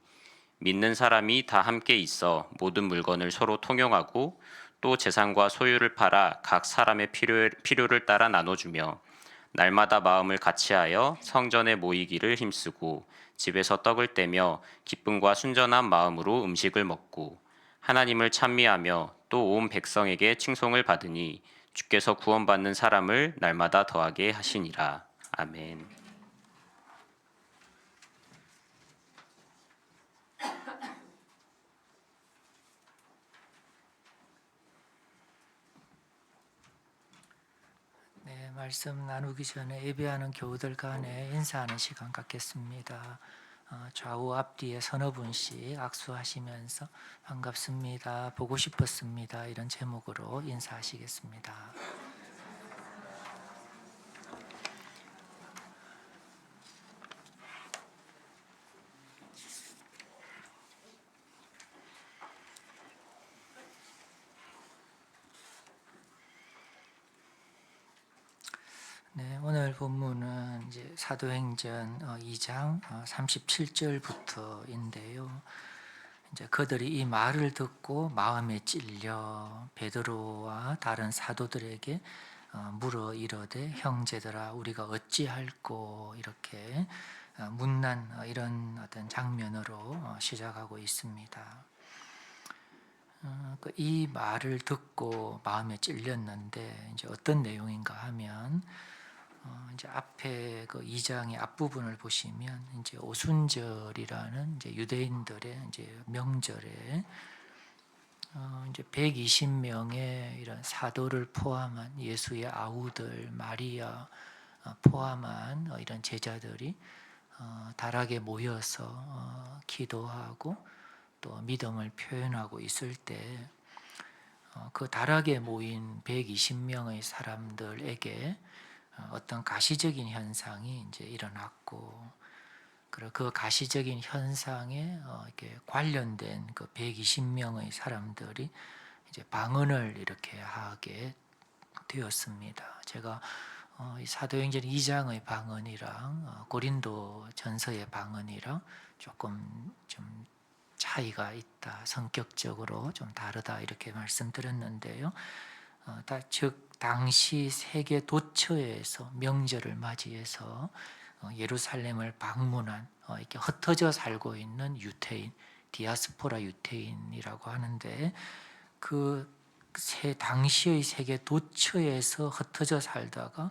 믿는 사람이 다 함께 있어 모든 물건을 서로 통용하고 또 재산과 소유를 팔아 각 사람의 필요를 따라 나눠주며 날마다 마음을 같이하여 성전에 모이기를 힘쓰고 집에서 떡을 떼며 기쁨과 순전한 마음으로 음식을 먹고 하나님을 찬미하며 또 온 백성에게 칭송을 받으니 주께서 구원받는 사람을 날마다 더하게 하시니라. 아멘. 네, 말씀 나누기 전에 예배하는 교우들 간에 인사하는 시간 갖겠습니다. 좌우 앞뒤에 서너 분씩 악수하시면서 반갑습니다, 보고 싶었습니다 이런 제목으로 인사하시겠습니다. 네, 오늘 본문은 이제 사도행전 2장 37절부터인데요. 이제 그들이 이 말을 듣고 마음에 찔려 베드로와 다른 사도들에게 물어 이르되 형제들아 우리가 어찌할꼬 이렇게 문난 이런 어떤 장면으로 시작하고 있습니다. 이 말을 듣고 마음에 찔렸는데 이제 어떤 내용인가 하면 이제 앞에 그 2장의 앞부분을 보시면 이제 오순절이라는 이제 유대인들의 이제 명절에 이제 120명의 이런 사도를 포함한 예수의 아우들 마리아 포함한 이런 제자들이 다락에 모여서 기도하고 또 믿음을 표현하고 있을 때 그 다락에 모인 120명의 사람들에게 어떤 가시적인 현상이 이제 일어났고, 그리고 그 가시적인 현상에 이렇게 관련된 그 120명의 사람들이 이제 방언을 이렇게 하게 되었습니다. 제가 이 사도행전 2장의 방언이랑 고린도 전서의 방언이랑 조금 좀 차이가 있다, 성격적으로 좀 다르다 이렇게 말씀드렸는데요. 즉 당시 세계 도처에서 명절을 맞이해서 예루살렘을 방문한 이렇게 흩어져 살고 있는 유태인, 디아스포라 유태인이라고 하는데, 그 당시의 세계 도처에서 흩어져 살다가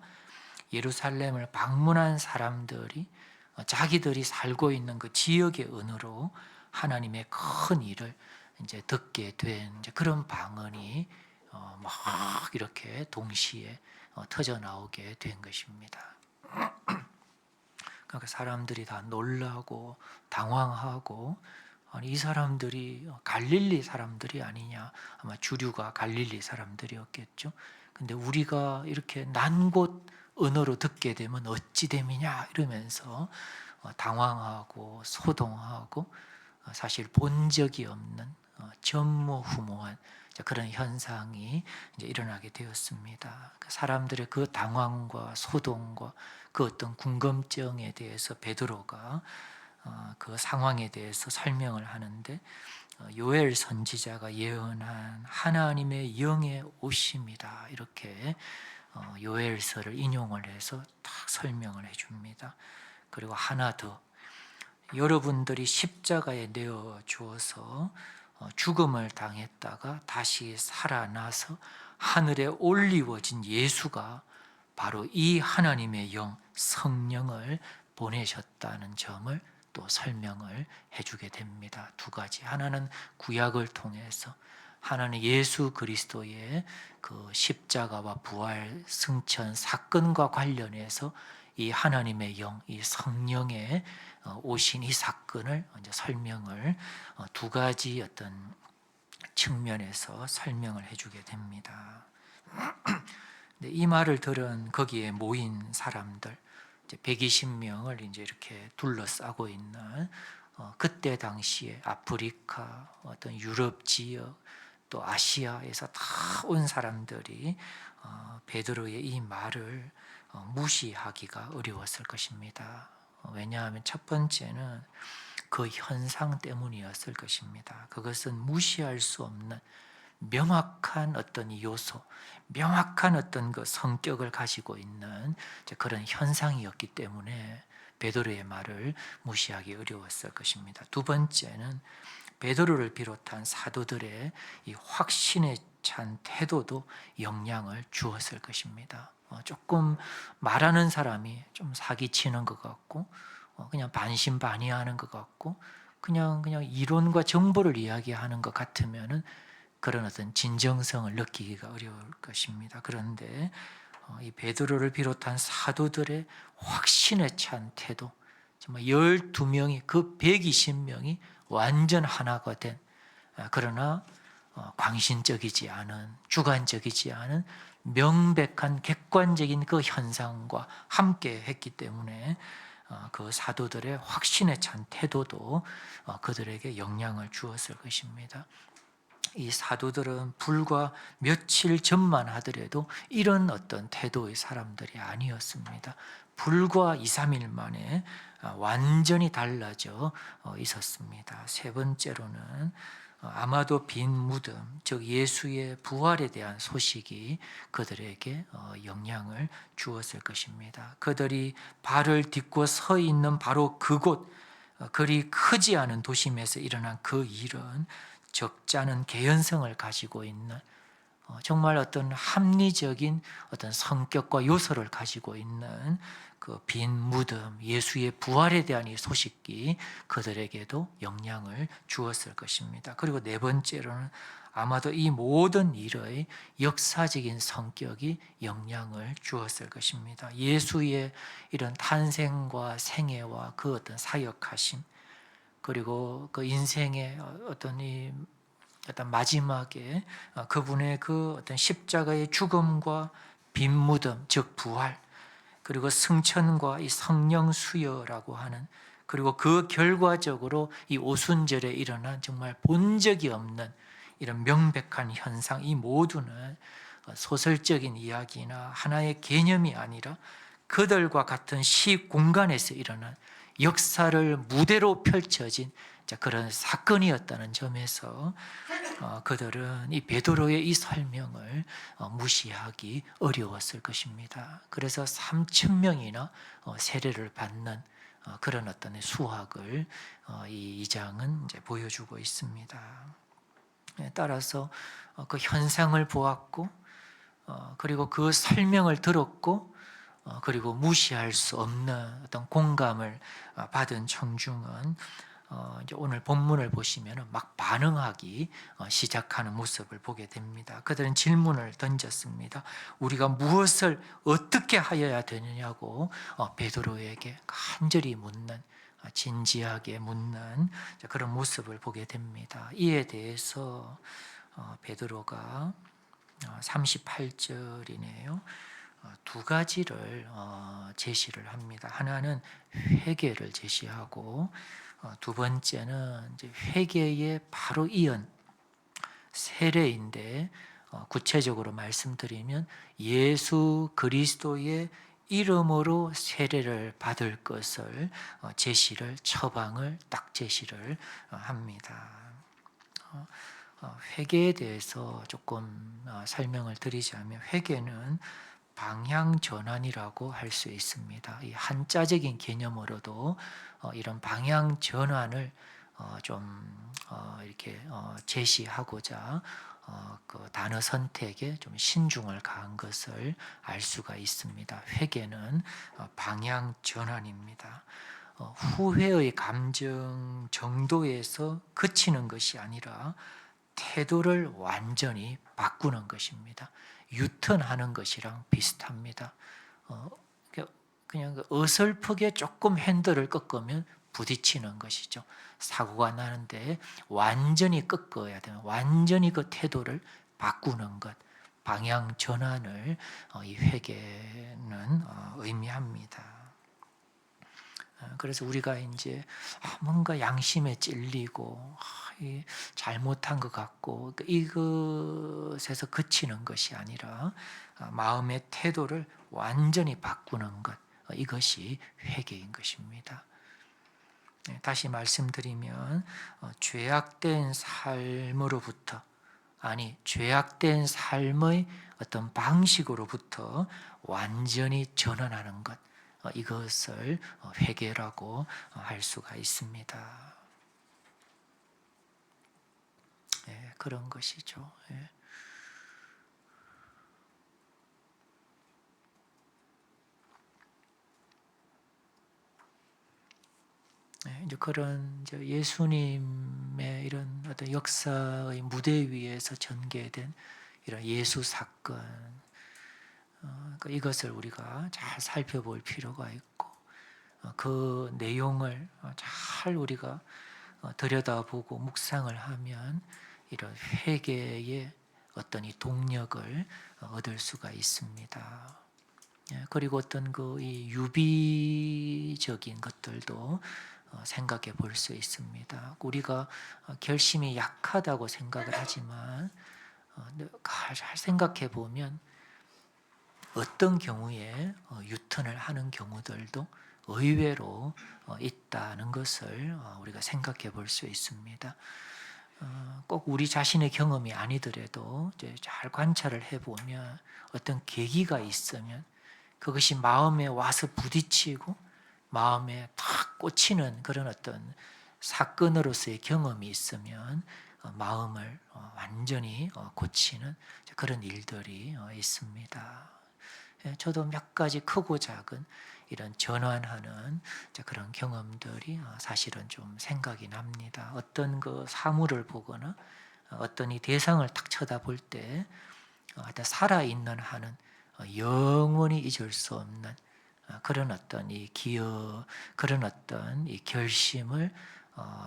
예루살렘을 방문한 사람들이 자기들이 살고 있는 그 지역의 언어로 하나님의 큰 일을 이제 듣게 된 이제 그런 방언이 막 이렇게 동시에 터져 나오게 된 것입니다. 그러니까 사람들이 다 놀라고 당황하고, 아니 이 사람들이 갈릴리 사람들이 아니냐, 아마 주류가 갈릴리 사람들이었겠죠. 근데 우리가 이렇게 난 곳 언어로 듣게 되면 어찌 됨이냐 이러면서 당황하고 소동하고 사실 본 적이 없는 전무후무한 그런 현상이 이제 일어나게 되었습니다. 사람들의 그 당황과 소동과 그 어떤 궁금증에 대해서 베드로가 그 상황에 대해서 설명을 하는데, 요엘 선지자가 예언한 하나님의 영의 오심이다 이렇게 요엘서를 인용을 해서 딱 설명을 해줍니다. 그리고 하나 더, 여러분들이 십자가에 내어 주어서 죽음을 당했다가 다시 살아나서 하늘에 올리워진 예수가 바로 이 하나님의 영 성령을 보내셨다는 점을 또 설명을 해주게 됩니다. 두 가지, 하나는 구약을 통해서, 하나님 예수 그리스도의 그 십자가와 부활 승천 사건과 관련해서 이 하나님의 영, 이 성령의 오신 이 사건을 이제 설명을 두 가지 어떤 측면에서 설명을 해주게 됩니다. 근데 이 말을 들은 거기에 모인 사람들, 이제 120명을 이제 이렇게 둘러싸고 있는 그때 당시에 아프리카, 어떤 유럽 지역, 또 아시아에서 다 온 사람들이 베드로의 이 말을 무시하기가 어려웠을 것입니다. 왜냐하면 첫 번째는 그 현상 때문이었을 것입니다. 그것은 무시할 수 없는 명확한 어떤 요소, 명확한 어떤 그 성격을 가지고 있는 그런 현상이었기 때문에 베드로의 말을 무시하기 어려웠을 것입니다. 두 번째는 베드로를 비롯한 사도들의 이 확신에 찬 태도도 영향을 주었을 것입니다. 조금 말하는 사람이 좀 사기치는 것 같고, 그냥 반신반의하는 것 같고, 그냥 이론과 정보를 이야기하는 것 같으면은 그런 어떤 진정성을 느끼기가 어려울 것입니다. 그런데 이 베드로를 비롯한 사도들의 확신에 찬 태도, 정말 12명이 그 120명이 완전 하나가 된, 그러나 광신적이지 않은, 주관적이지 않은 명백한 객관적인 그 현상과 함께 했기 때문에 그 사도들의 확신에 찬 태도도 그들에게 영향을 주었을 것입니다. 이 사도들은 불과 며칠 전만 하더라도 이런 어떤 태도의 사람들이 아니었습니다. 불과 2, 3일 만에 완전히 달라져 있었습니다. 세 번째로는 아마도 빈 무덤, 즉 예수의 부활에 대한 소식이 그들에게 영향을 주었을 것입니다. 그들이 발을 딛고 서 있는 바로 그곳, 그리 크지 않은 도심에서 일어난 그 일은 적지 않은 개연성을 가지고 있는, 정말 어떤 합리적인 어떤 성격과 요소를 가지고 있는 그 빈 무덤, 예수의 부활에 대한 이 소식이 그들에게도 영향을 주었을 것입니다. 그리고 네 번째로는 아마도 이 모든 일의 역사적인 성격이 영향을 주었을 것입니다. 예수의 이런 탄생과 생애와 그 어떤 사역하심, 그리고 그 인생의 어떤 마지막에 그분의 그 어떤 십자가의 죽음과 빈 무덤, 즉 부활, 그리고 승천과 이 성령 수여라고 하는, 그리고 그 결과적으로 이 오순절에 일어난 정말 본 적이 없는 이런 명백한 현상, 이 모두는 소설적인 이야기나 하나의 개념이 아니라 그들과 같은 시 공간에서 일어난 역사를 무대로 펼쳐진 그런 사건이었다는 점에서 그들은 이 베드로의 이 설명을 무시하기 어려웠을 것입니다. 그래서 3,000명이나 세례를 받는 그런 어떤 수학을 이 장은 이제 보여주고 있습니다. 따라서 그 현상을 보았고, 그리고 그 설명을 들었고, 그리고 무시할 수 없는 어떤 공감을 받은 청중은 이제 오늘 본문을 보시면 막 반응하기 시작하는 모습을 보게 됩니다. 그들은 질문을 던졌습니다. 우리가 무엇을 어떻게 하여야 되느냐고 베드로에게 간절히 묻는, 진지하게 묻는 그런 모습을 보게 됩니다. 이에 대해서 베드로가 38절이네요. 두 가지를 제시를 합니다. 하나는 회개를 제시하고, 두 번째는 이제 회개에 바로 이은 세례인데, 구체적으로 말씀드리면 예수 그리스도의 이름으로 세례를 받을 것을 처방을 딱 제시를 합니다. 회개에 대해서 조금 설명을 드리자면, 회개는 방향 전환이라고 할 수 있습니다. 이 한자적인 개념으로도 이런 방향 전환을 좀 이렇게 제시하고자 그 단어 선택에 좀 신중을 가한 것을 알 수가 있습니다. 회개는 방향 전환입니다. 후회의 감정 정도에서 그치는 것이 아니라 태도를 완전히 바꾸는 것입니다. 유턴하는 것이랑 비슷합니다. 그냥 어설프게 조금 핸들을 꺾으면 부딪히는 것이죠. 사고가 나는데 완전히 꺾어야 돼요. 완전히 그 태도를 바꾸는 것, 방향 전환을 이 회개는 의미합니다. 그래서 우리가 이제 뭔가 양심에 찔리고 잘못한 것 같고 이것에서 그치는 것이 아니라 마음의 태도를 완전히 바꾸는 것, 이것이 회개인 것입니다. 다시 말씀드리면 죄악된 삶으로부터, 아니 죄악된 삶의 어떤 방식으로부터 완전히 전환하는 것, 이것을 회개라고 할 수가 있습니다. 그런 것이죠. 이제 그런 예수님의 이런 어떤 역사의 무대 위에서 전개된 이런 예수 사건, 그러니까 이것을 우리가 잘 살펴볼 필요가 있고, 그 내용을 잘 우리가 들여다보고 묵상을 하면 이런 회개의 어떤 이 동력을 얻을 수가 있습니다. 그리고 어떤 이 유비적인 것들도 생각해 볼 수 있습니다. 우리가 결심이 약하다고 생각을 하지만 잘 생각해 보면 어떤 경우에 유턴을 하는 경우들도 의외로 있다는 것을 우리가 생각해 볼 수 있습니다. 꼭 우리 자신의 경험이 아니더라도 이제 잘 관찰을 해보면 어떤 계기가 있으면 그것이 마음에 와서 부딪히고 마음에 탁 꽂히는 그런 어떤 사건으로서의 경험이 있으면 마음을 완전히 고치는 그런 일들이 있습니다. 저도 몇 가지 크고 작은 이런 전환하는 그런 경험들이 사실은 좀 생각이 납니다. 어떤 그 사물을 보거나 어떤 이 대상을 딱 쳐다볼 때 살아있는 한은 영원히 잊을 수 없는 그런 어떤 이 기억, 그런 어떤 이 결심을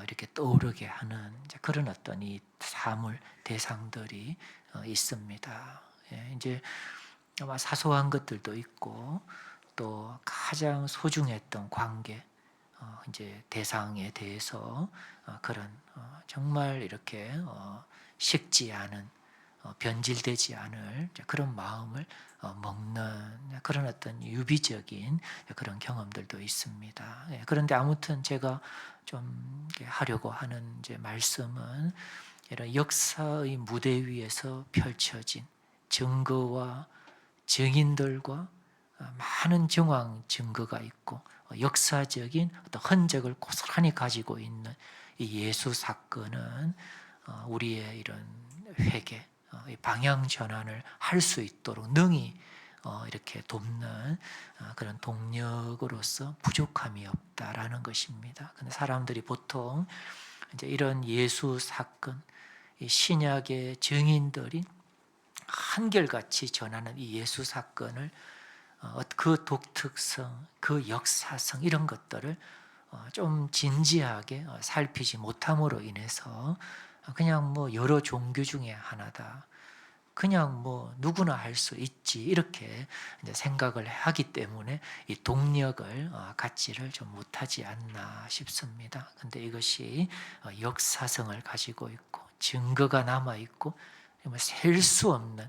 이렇게 떠오르게 하는 그런 어떤 이 사물, 대상들이 있습니다. 이제 아마 사소한 것들도 있고 또 가장 소중했던 관계, 이제 대상에 대해서 그런 정말 이렇게 식지 않은 변질되지 않을 그런 마음을 먹는 그런 어떤 유비적인 그런 경험들도 있습니다. 그런데 아무튼 제가 좀 하려고 하는 이제 말씀은 이런 역사의 무대 위에서 펼쳐진 증거와 증인들과 많은 정황 증거가 있고 역사적인 어떤 흔적을 고스란히 가지고 있는 이 예수 사건은 우리의 이런 회개, 방향 전환을 할 수 있도록 능히 이렇게 돕는 그런 동력으로서 부족함이 없다라는 것입니다. 근데 사람들이 보통 이제 이런 예수 사건, 이 신약의 증인들이 한결같이 전하는 이 예수 사건을 그 독특성, 그 역사성 이런 것들을 좀 진지하게 살피지 못함으로 인해서 그냥 뭐 여러 종교 중에 하나다. 그냥 뭐 누구나 할 수 있지 이렇게 이제 생각을 하기 때문에 이 동력을 갖지를 좀 못하지 않나 싶습니다. 근데 이것이 역사성을 가지고 있고 증거가 남아 있고 셀 수 없는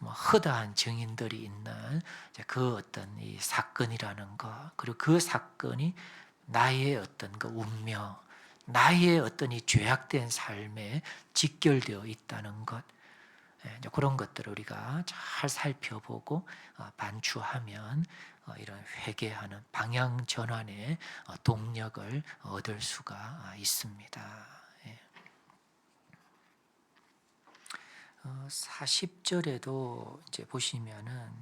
허다한 증인들이 있는 그 어떤 이 사건이라는 것, 그리고 그 사건이 나의 어떤 그 운명, 나의 어떤 이 죄악된 삶에 직결되어 있다는 것, 그런 것들을 우리가 잘 살펴보고 반추하면 이런 회개하는 방향 전환의 동력을 얻을 수가 있습니다. 40절에도 이제 보시면은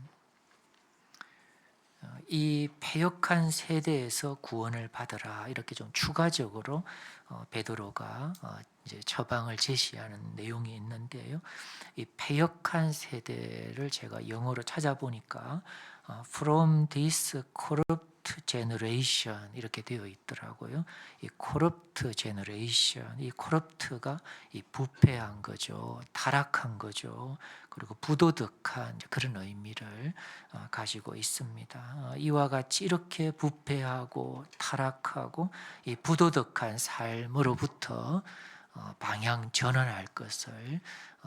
이 패역한 세대에서 구원을 받으라 이렇게 좀 추가적으로 베드로가 이제 처방을 제시하는 내용이 있는데요. 이 패역한 세대를 제가 영어로 찾아보니까 From this corrupt generation 이렇게 되어 있더라고요. 이 corrupt generation, 이 corrupt가 이 부패한 거죠, 타락한 거죠. 그리고 부도덕한 그런 의미를 가지고 있습니다. 이와 같이 이렇게 부패하고 타락하고 이 부도덕한 삶으로부터 방향 전환할 것을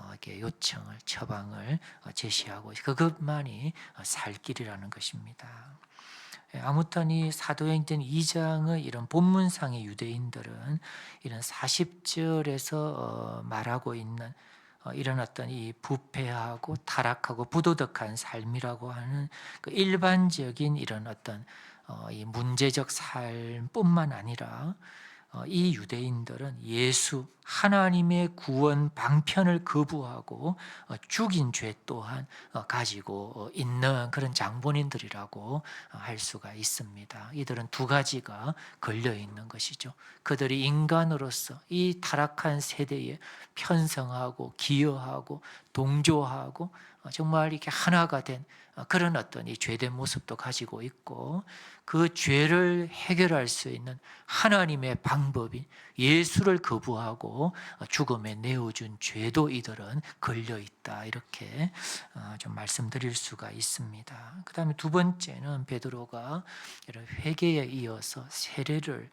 이렇게 요청을 처방을 제시하고 그것만이 살 길이라는 것입니다. 아무튼 이 사도행전 2장의 이런 본문상의 유대인들은 이런 40절에서 말하고 있는 이런 어떤 이 부패하고 타락하고 부도덕한 삶이라고 하는 그 일반적인 이런 어떤 이 문제적 삶뿐만 아니라 이 유대인들은 예수 하나님의 구원 방편을 거부하고 죽인 죄 또한 가지고 있는 그런 장본인들이라고 할 수가 있습니다. 이들은 두 가지가 걸려 있는 것이죠. 그들이 인간으로서 이 타락한 세대에 편성하고 기여하고 동조하고 정말 이렇게 하나가 된 그런 어떤 이 죄된 모습도 가지고 있고, 그 죄를 해결할 수 있는 하나님의 방법인 예수를 거부하고 죽음에 내어준 죄도 이들은 걸려 있다, 이렇게 좀 말씀드릴 수가 있습니다. 그 다음에 두 번째는 베드로가 이런 회개에 이어서 세례를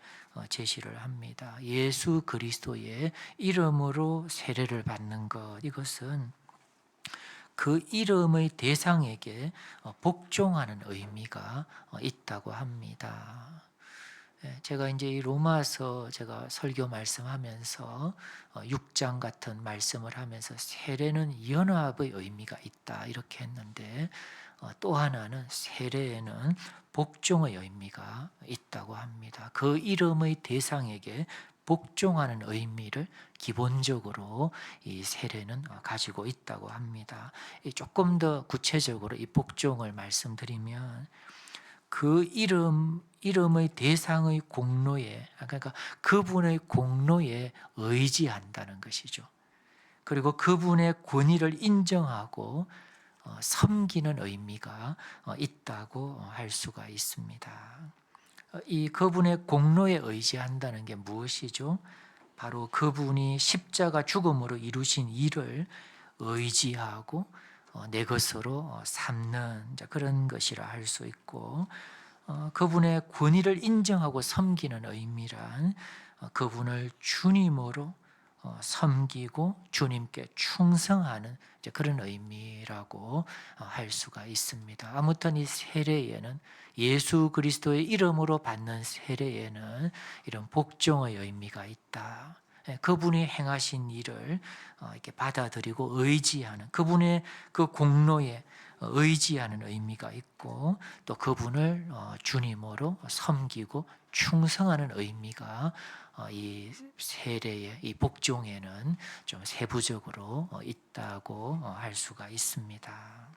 제시를 합니다. 예수 그리스도의 이름으로 세례를 받는 것, 이것은 그 이름의 대상에게 복종하는 의미가 있다고 합니다. 제가 이제 이 로마서 제가 설교 말씀하면서 6장 같은 말씀을 하면서 세례는 연합의 의미가 있다 이렇게 했는데, 또 하나는 세례에는 복종의 의미가 있다고 합니다. 그 이름의 대상에게 복종하는 의미를 기본적으로 이 세례는 가지고 있다고 합니다. 조금 더 구체적으로 이 복종을 말씀드리면, 그 이름의 대상의 공로에, 그러니까 그분의 공로에 의지한다는 것이죠. 그리고 그분의 권위를 인정하고 섬기는 의미가 있다고 할 수가 있습니다. 이 그분의 공로에 의지한다는 게 무엇이죠? 바로 그분이 십자가 죽음으로 이루신 일을 의지하고 내 것으로 삼는 그런 것이라 할 수 있고, 그분의 권위를 인정하고 섬기는 의미란 그분을 주님으로 섬기고 주님께 충성하는 그런 의미라고 할 수가 있습니다. 아무튼 이 세례에는, 예수 그리스도의 이름으로 받는 세례에는 이런 복종의 의미가 있다. 그분이 행하신 일을 이렇게 받아들이고 의지하는, 그분의 그 공로에 의지하는 의미가 있고, 또 그분을 주님으로 섬기고 충성하는 의미가 이 세례의 이 복종에는 좀 세부적으로 있다고 할 수가 있습니다.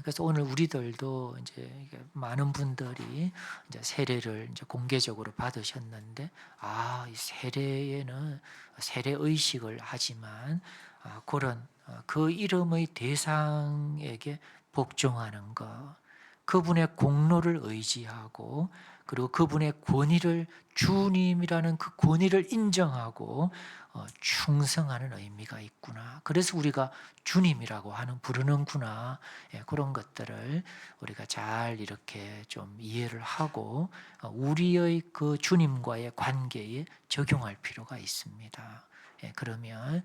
그래서 오늘 우리들도 이제 많은 분들이 이제 세례를 이제 공개적으로 받으셨는데, 이 세례에는 세례 의식을 하지만 그런 그 이름의 대상에게 복종하는 것, 그분의 공로를 의지하고, 그리고 그분의 권위를, 주님이라는 그 권위를 인정하고 충성하는 의미가 있구나. 그래서 우리가 주님이라고 부르는구나. 그런 것들을 우리가 잘 이렇게 좀 이해를 하고 우리의 그 주님과의 관계에 적용할 필요가 있습니다. 그러면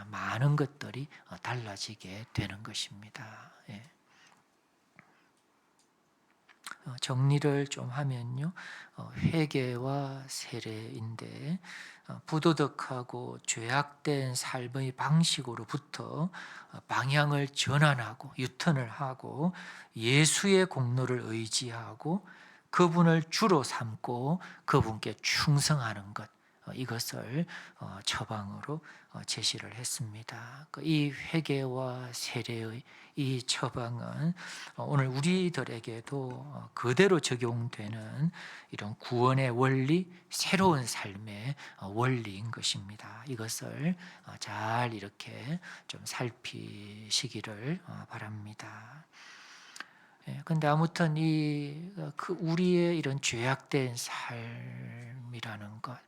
많은 것들이 달라지게 되는 것입니다. 정리를 좀 하면요, 회개와 세례인데, 부도덕하고 죄악된 삶의 방식으로부터 방향을 전환하고 유턴을 하고 예수의 공로를 의지하고 그분을 주로 삼고 그분께 충성하는 것, 이것을 처방으로 제시를 했습니다. 이 회개와 세례의 이 처방은 오늘 우리들에게도 그대로 적용되는 이런 구원의 원리, 새로운 삶의 원리인 것입니다. 이것을 잘 이렇게 좀 살피시기를 바랍니다. 근데 아무튼 우리의 이런 죄악된 삶이라는 것,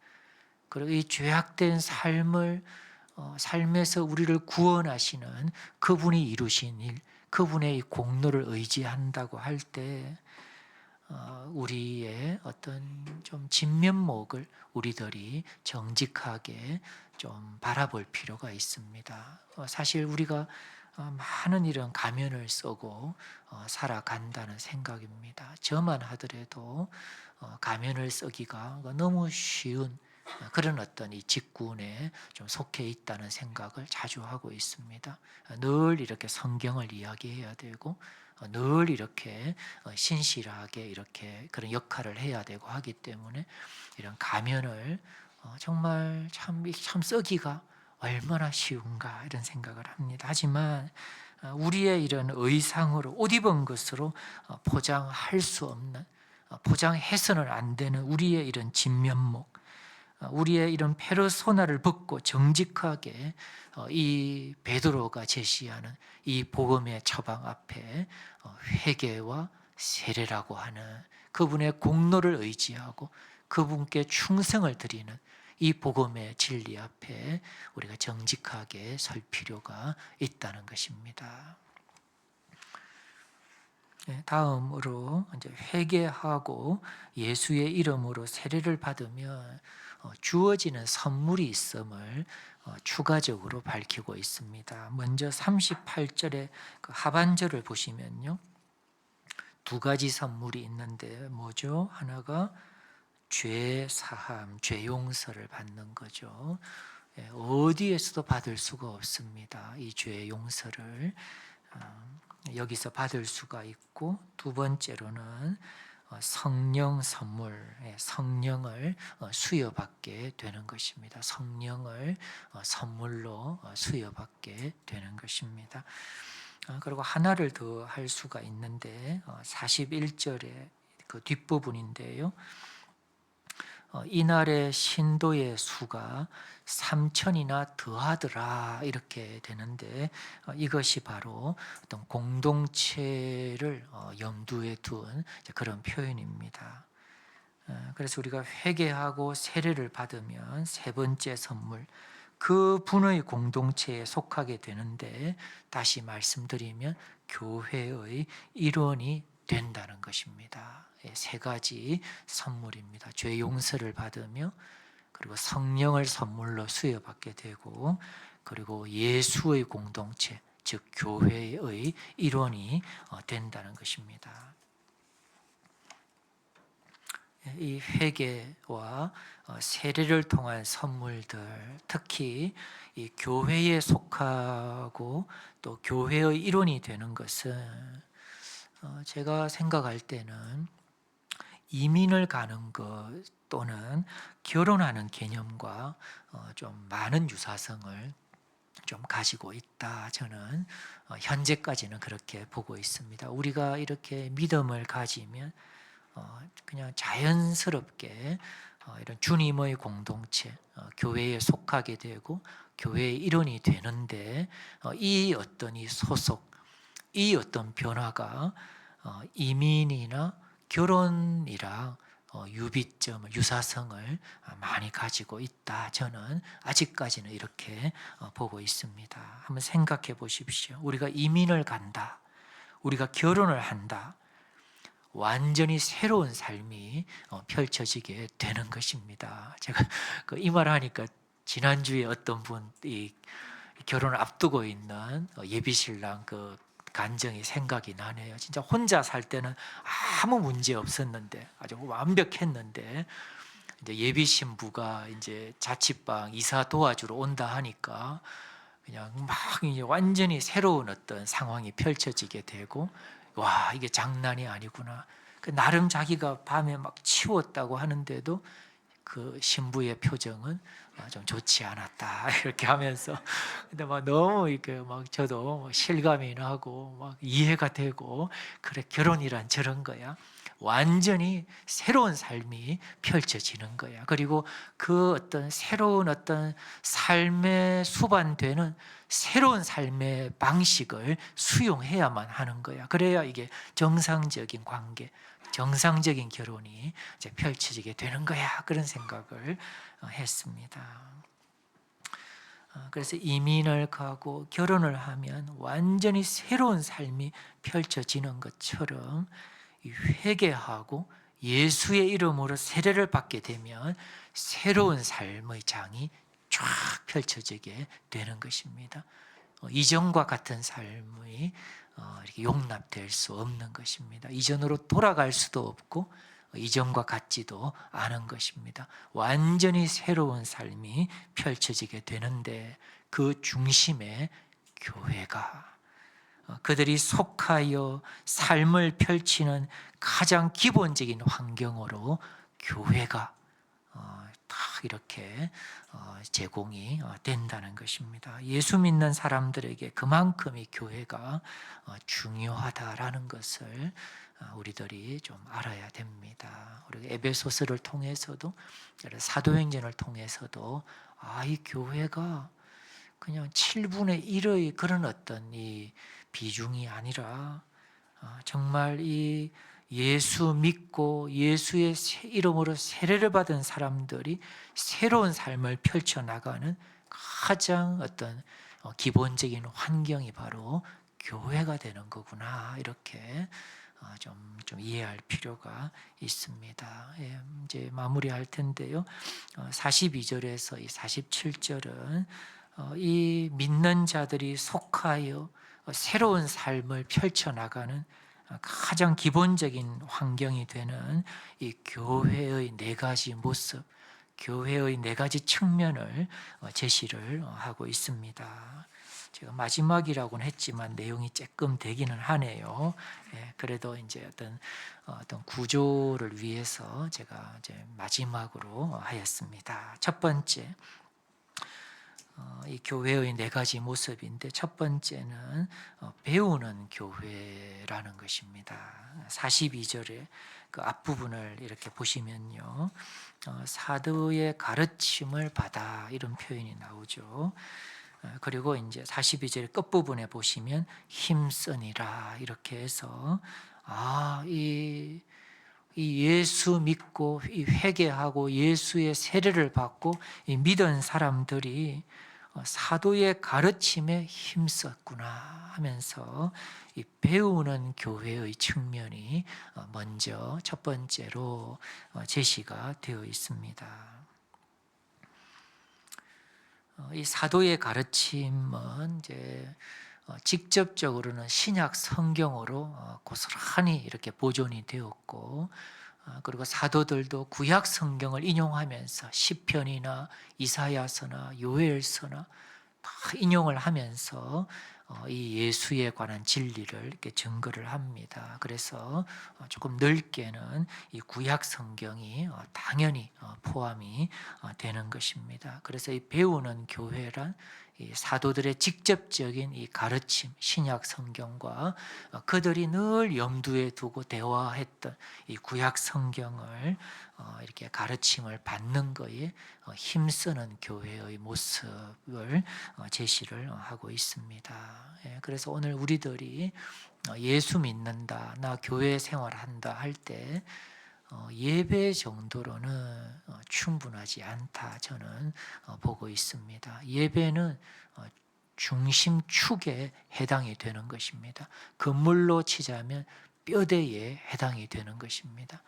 그리고 이 죄악된 삶에서 우리를 구원하시는 그분이 이루신 일, 그분의 이 공로를 의지한다고 할 때 우리의 어떤 좀 진면목을 우리들이 정직하게 좀 바라볼 필요가 있습니다. 사실 우리가 많은 이런 가면을 쓰고 살아간다는 생각입니다. 저만 하더라도 가면을 쓰기가 너무 쉬운 그런 어떤 이 직군에 좀 속해 있다는 생각을 자주 하고 있습니다. 늘 이렇게 성경을 이야기해야 되고 늘 이렇게 신실하게 이렇게 그런 역할을 해야 되고 하기 때문에 이런 가면을 정말 참 쓰기가 얼마나 쉬운가 이런 생각을 합니다. 하지만 우리의 이런 의상으로 옷 입은 것으로 포장할 수 없는, 포장해서는 안 되는 우리의 이런 진면목, 우리의 이런 페르소나를 벗고 정직하게 이 베드로가 제시하는 이 복음의 처방 앞에 회개와 세례라고 하는 그분의 공로를 의지하고 그분께 충성을 드리는 이 복음의 진리 앞에 우리가 정직하게 설 필요가 있다는 것입니다. 다음으로 이제 회개하고 예수의 이름으로 세례를 받으면 주어지는 선물이 있음을 추가적으로 밝히고 있습니다. 먼저 38절의 그 하반절을 보시면요, 두 가지 선물이 있는데 뭐죠? 하나가 죄 사함, 죄 용서를 받는 거죠. 어디에서도 받을 수가 없습니다. 이 죄 용서를 여기서 받을 수가 있고, 두 번째로는 성령 선물, 성령을 수여받게 되는 것입니다. 성령을 선물로 수여받게 되는 것입니다. 그리고 하나를 더 할 수가 있는데 41절의 그 뒷부분인데요. 이날의 신도의 수가 3,000이나 더하더라 이렇게 되는데 이것이 바로 어떤 공동체를 염두에 둔 그런 표현입니다. 그래서 우리가 회개하고 세례를 받으면 세 번째 선물, 그 분의 공동체에 속하게 되는데, 다시 말씀드리면 교회의 일원이 된다는 것입니다. 세 가지 선물입니다. 죄 용서를 받으며, 그리고 성령을 선물로 수여받게 되고, 그리고 예수의 공동체, 즉 교회의 일원이 된다는 것입니다. 이 회개와 세례를 통한 선물들, 특히 이 교회에 속하고 또 교회의 일원이 되는 것은 제가 생각할 때는 이민을 가는 것 또는 결혼하는 개념과 좀 많은 유사성을 좀 가지고 있다. 저는 현재까지는 그렇게 보고 있습니다. 우리가 이렇게 믿음을 가지면 그냥 자연스럽게 이런 주님의 공동체, 교회에 속하게 되고 교회의 일원이 되는데, 이 어떤 이 소속, 이 어떤 변화가 이민이나 결혼이랑 유비점을, 유사성을 많이 가지고 있다. 저는 아직까지는 이렇게 보고 있습니다. 한번 생각해 보십시오. 우리가 이민을 간다, 우리가 결혼을 한다, 완전히 새로운 삶이 펼쳐지게 되는 것입니다. 제가 이 말 하니까 지난주에 어떤 분이 결혼을 앞두고 있는 예비신랑 그 간증이 생각이 나네요. 진짜 혼자 살 때는 아무 문제 없었는데, 아주 완벽했는데, 이제 예비 신부가 이제 자취방 이사 도와주러 온다 하니까 그냥 막 이제 완전히 새로운 어떤 상황이 펼쳐지게 되고, 와, 이게 장난이 아니구나. 나름 자기가 밤에 막 치웠다고 하는데도 그 신부의 표정은 좀 좋지 않았다 이렇게 하면서 근데 막 너무 이렇게 막 저도 실감이 나고 막 이해가 되고 그래 결혼이란 저런 거야. 완전히 새로운 삶이 펼쳐지는 거야. 그리고 그 어떤 새로운 어떤 삶에 수반되는 새로운 삶의 방식을 수용해야만 하는 거야. 그래야 이게 정상적인 관계, 정상적인 결혼이 이제 펼쳐지게 되는 거야. 그런 생각을 했습니다. 그래서 이민을 가고 결혼을 하면 완전히 새로운 삶이 펼쳐지는 것처럼 회개하고 예수의 이름으로 세례를 받게 되면 새로운 삶의 장이 쫙 펼쳐지게 되는 것입니다. 이전과 같은 삶이 이렇게 용납될 수 없는 것입니다. 이전으로 돌아갈 수도 없고 이전과 같지도 않은 것입니다. 완전히 새로운 삶이 펼쳐지게 되는데 그 중심에 교회가 그들이 속하여 삶을 펼치는 가장 기본적인 환경으로 교회가 다 이렇게 제공이 된다는 것입니다. 예수 믿는 사람들에게 그만큼 이 교회가 중요하다라는 것을 우리들이 좀 알아야 됩니다. 우리 에베소서를 통해서도 사도행전을 통해서도 이 교회가 그냥 7분의 1의 그런 어떤 이 비중이 아니라 정말 이 예수 믿고 예수의 이름으로 세례를 받은 사람들이 새로운 삶을 펼쳐나가는 가장 어떤 기본적인 환경이 바로 교회가 되는 거구나 이렇게 좀 이해할 필요가 있습니다. 예, 이제 마무리할 텐데요. 42절에서 이 47절은 이 믿는 자들이 속하여 새로운 삶을 펼쳐나가는 가장 기본적인 환경이 되는 이 교회의 네 가지 모습, 교회의 네 가지 측면을 제시를 하고 있습니다. 제가 마지막이라고는 했지만 내용이 조금 되기는 하네요. 예, 그래도 이제 어떤 구조를 위해서 제가 이제 마지막으로 하였습니다. 첫 번째. 이 교회의 네 가지 모습인데 첫 번째는 배우는 교회라는 것입니다. 42절에 그 앞부분을 이렇게 보시면요. 사도의 가르침을 받아 이런 표현이 나오죠. 그리고 이제 42절 끝부분에 보시면 힘쓰니라 이렇게 해서 이 예수 믿고 이 회개하고 예수의 세례를 받고 이 믿은 사람들이 사도의 가르침에 힘썼구나 하면서 이 배우는 교회의 측면이 먼저 첫 번째로 제시가 되어 있습니다. 이 사도의 가르침은 이제 직접적으로는 신약 성경으로 고스란히 이렇게 보존이 되었고 그리고 사도들도 구약 성경을 인용하면서 시편이나 이사야서나 요엘서나 다 인용을 하면서 이 예수에 관한 진리를 이렇게 증거를 합니다. 그래서 조금 넓게는 이 구약 성경이 당연히 포함이 되는 것입니다. 그래서 이 배우는 교회란 이 사도들의 직접적인 이 가르침, 신약 성경과 그들이 늘 염두에 두고 대화했던 이 구약 성경을 이렇게 가르침을 받는 거에 힘쓰는 교회의 모습을 제시를 하고 있습니다. 그래서 오늘 우리들이 예수 믿는다, 나 교회 생활한다 할 때 예배 정도로는 충분하지 않다 저는 보고 있습니다. 예배는 중심축에 해당이 되는 것입니다. 건물로 치자면 뼈대에 해당이 되는 것입니다.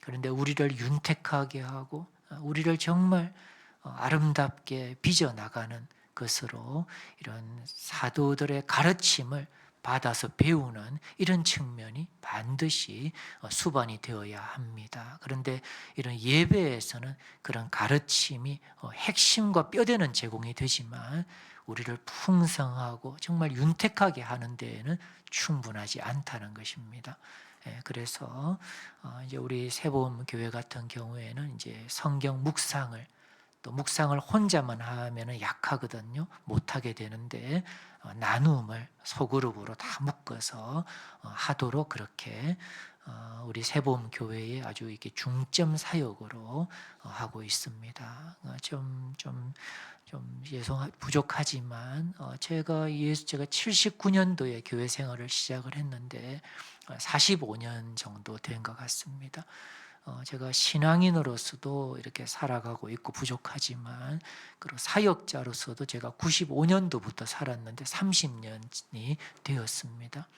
그런데 우리를 윤택하게 하고 우리를 정말 아름답게 빚어나가는 것으로 이런 사도들의 가르침을 받아서 배우는 이런 측면이 반드시 수반이 되어야 합니다. 그런데 이런 예배에서는 그런 가르침이 핵심과 뼈대는 제공이 되지만 우리를 풍성하고 정말 윤택하게 하는 데에는 충분하지 않다는 것입니다. 그래서 이제 우리 세보험 교회 같은 경우에는 이제 성경 묵상을 또 묵상을 혼자만 하면은 약하거든요. 못하게 되는데 나눔을 소그룹으로 다 묶어서 하도록 그렇게 우리 세보험 교회에 아주 이렇게 중점 사역으로 하고 있습니다. 좀 부족하지만 제가 79년도에 교회 생활을 시작을 했는데 45년 정도 된 것 같습니다. 제가 신앙인으로서도 이렇게 살아가고 있고 부족하지만 그리고 사역자로서도 제가 95년도부터 살았는데 30년이 되었습니다.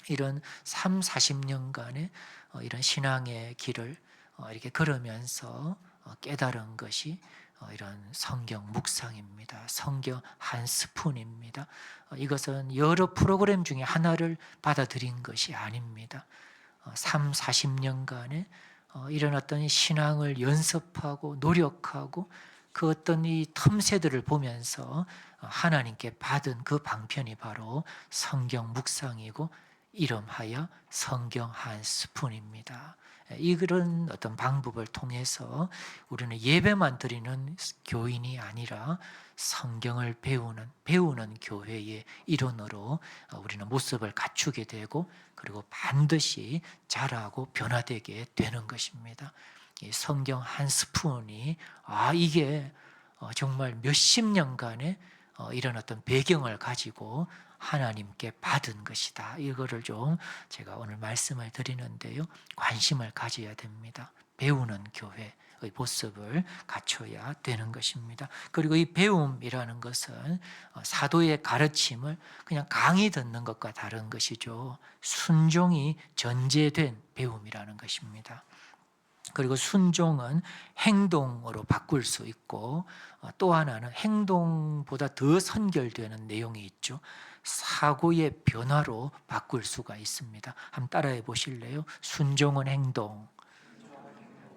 이런 3, 40년간의 이런 신앙의 길을 이렇게 걸으면서 깨달은 것이 이런 성경 묵상입니다. 성경 한 스푼입니다. 이것은 여러 프로그램 중에 하나를 받아들인 것이 아닙니다. 3, 40년간의 이런 어떤 신앙을 연습하고 노력하고 그 어떤 이 틈새들을 보면서 하나님께 받은 그 방편이 바로 성경 묵상이고 이름하여 성경 한 스푼입니다. 이런 어떤 방법을 통해서 우리는 예배만 드리는 교인이 아니라 성경을 배우는 교회의 일원으로 우리는 모습을 갖추게 되고 그리고 반드시 자라고 변화되게 되는 것입니다. 이 성경 한 스푼이 이게 정말 몇십 년간의 이런 어떤 배경을 가지고 하나님께 받은 것이다. 이거를 좀 제가 오늘 말씀을 드리는데요. 관심을 가져야 됩니다. 배우는 교회의 모습을 갖춰야 되는 것입니다. 그리고 이 배움이라는 것은 사도의 가르침을 그냥 강의 듣는 것과 다른 것이죠. 순종이 전제된 배움이라는 것입니다. 그리고 순종은 행동으로 바꿀 수 있고 또 하나는 행동보다 더 선결되는 내용이 있죠. 사고의 변화로 바꿀 수가 있습니다. 한번 따라해 보실래요? 순종은 행동,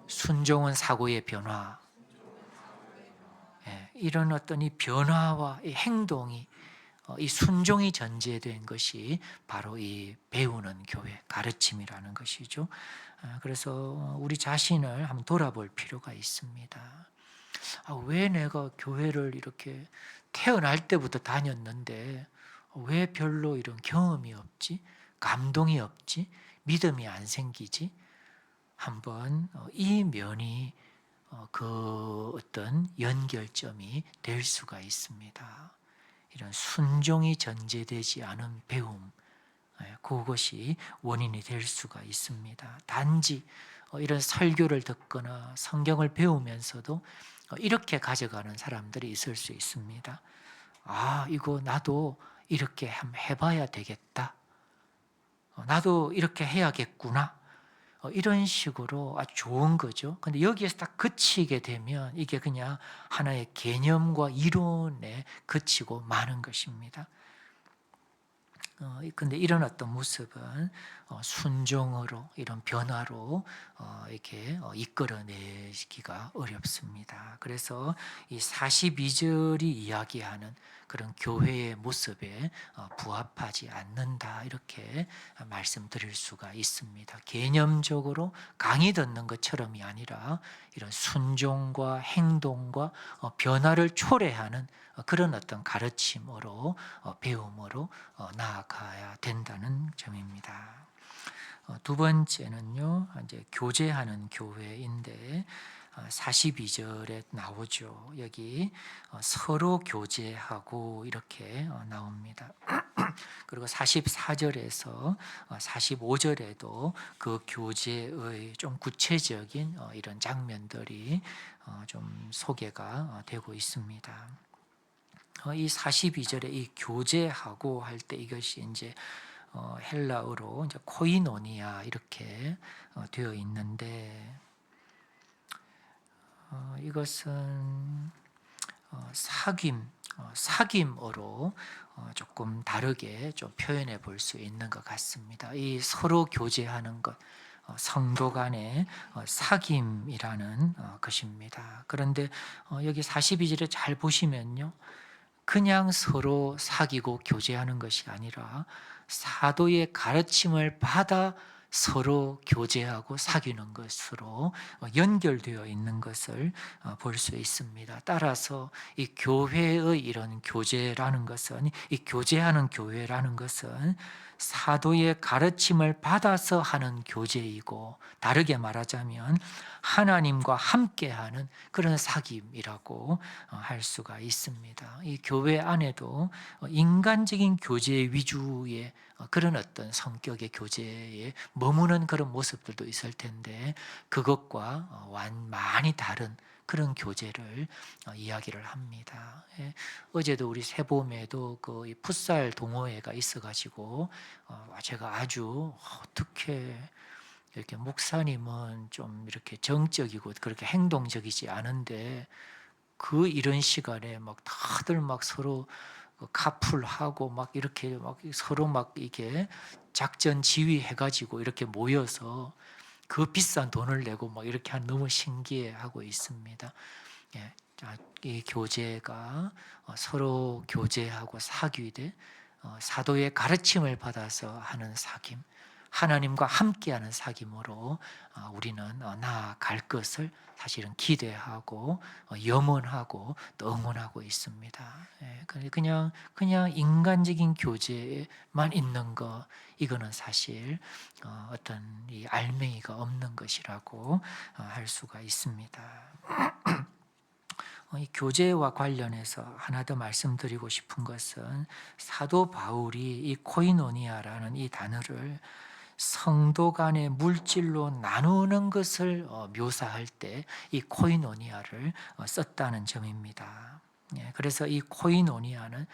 순종은 사고의 변화. 이런 어떤 이 변화와 이 행동이 이 순종이 전제된 것이 바로 이 배우는 교회 가르침이라는 것이죠. 그래서 우리 자신을 한번 돌아볼 필요가 있습니다. 왜 내가 교회를 이렇게 태어날 때부터 다녔는데 왜 별로 이런 경험이 없지? 감동이 없지? 믿음이 안 생기지? 한번 이 면이 그 어떤 연결점이 될 수가 있습니다. 이런 순종이 전제되지 않은 배움, 그것이 원인이 될 수가 있습니다. 단지 이런 설교를 듣거나 성경을 배우면서도 이렇게 가져가는 사람들이 있을 수 있습니다. 이거 나도 이렇게 한번 해봐야 되겠다. 나도 이렇게 해야겠구나. 이런 식으로 아주 좋은 거죠. 근데 여기에서 딱 그치게 되면 이게 그냥 하나의 개념과 이론에 그치고 마는 것입니다. 근데 이런 어떤 모습은 순종으로 이런 변화로 이렇게 이끌어내기가 어렵습니다. 그래서 이 42절이 이야기하는 그런 교회의 모습에 부합하지 않는다 이렇게 말씀드릴 수가 있습니다. 개념적으로 강의 듣는 것처럼이 아니라 이런 순종과 행동과 변화를 초래하는 그런 어떤 가르침으로 배움으로 나아가야 된다는 점입니다. 두 번째는요, 이제 교제하는 교회인데 42절에 나오죠. 여기 서로 교제하고 이렇게 나옵니다. 그리고 44절에서 45절에도 그 교제의 좀 구체적인 이런 장면들이 좀 소개가 되고 있습니다. 이 42절에 이 교제하고 할 때 이것이 이제 헬라어로 이제 코이노니아 이렇게 되어 있는데 이것은 사귐어로 조금 다르게 좀 표현해 볼 수 있는 것 같습니다. 이 서로 교제하는 것, 성도 간의 사귐이라는 것입니다. 그런데 여기 42절에 잘 보시면요, 그냥 서로 사귀고 교제하는 것이 아니라 사도의 가르침을 받아 서로 교제하고 사귀는 것으로 연결되어 있는 것을 볼 수 있습니다. 따라서 이 교회의 이런 교제라는 것은, 이 교제하는 교회라는 것은 사도의 가르침을 받아서 하는 교제이고, 다르게 말하자면 하나님과 함께하는 그런 사귐이라고 할 수가 있습니다. 이 교회 안에도 인간적인 교제 위주의 그런 어떤 성격의 교제에 머무는 그런 모습들도 있을 텐데, 그것과 많이 다른 그런 교제를 이야기를 합니다. 어제도 우리 세봄에도 그 풋살 동호회가 있어가지고 제가 아주 어떻게 이렇게 목사님은 좀 이렇게 정적이고 그렇게 행동적이지 않은데 그 이런 시간에 막 다들 막 서로 카풀하고 막 이렇게 막 서로 막 이게 작전 지휘해가지고 이렇게 모여서 그 비싼 돈을 내고 막 이렇게 한 너무 신기해하고 있습니다. 예, 이 교제가 서로 교제하고 사귀되 사도의 가르침을 받아서 하는 사귐, 하나님과 함께하는 사귐으로 우리는 나아갈 것을 사실은 기대하고 염원하고 또 응원하고 있습니다. 그냥 인간적인 교제만 있는 거, 이거는 사실 어떤 이 알맹이가 없는 것이라고 할 수가 있습니다. 이 교제와 관련해서 하나 더 말씀드리고 싶은 것은, 사도 바울이 이 코이노니아라는 이 단어를 성도 간의 물질로 나누는 것을 묘사할 때 이 코이노니아를 썼다는 점입니다. 그래서 이 코이노니아는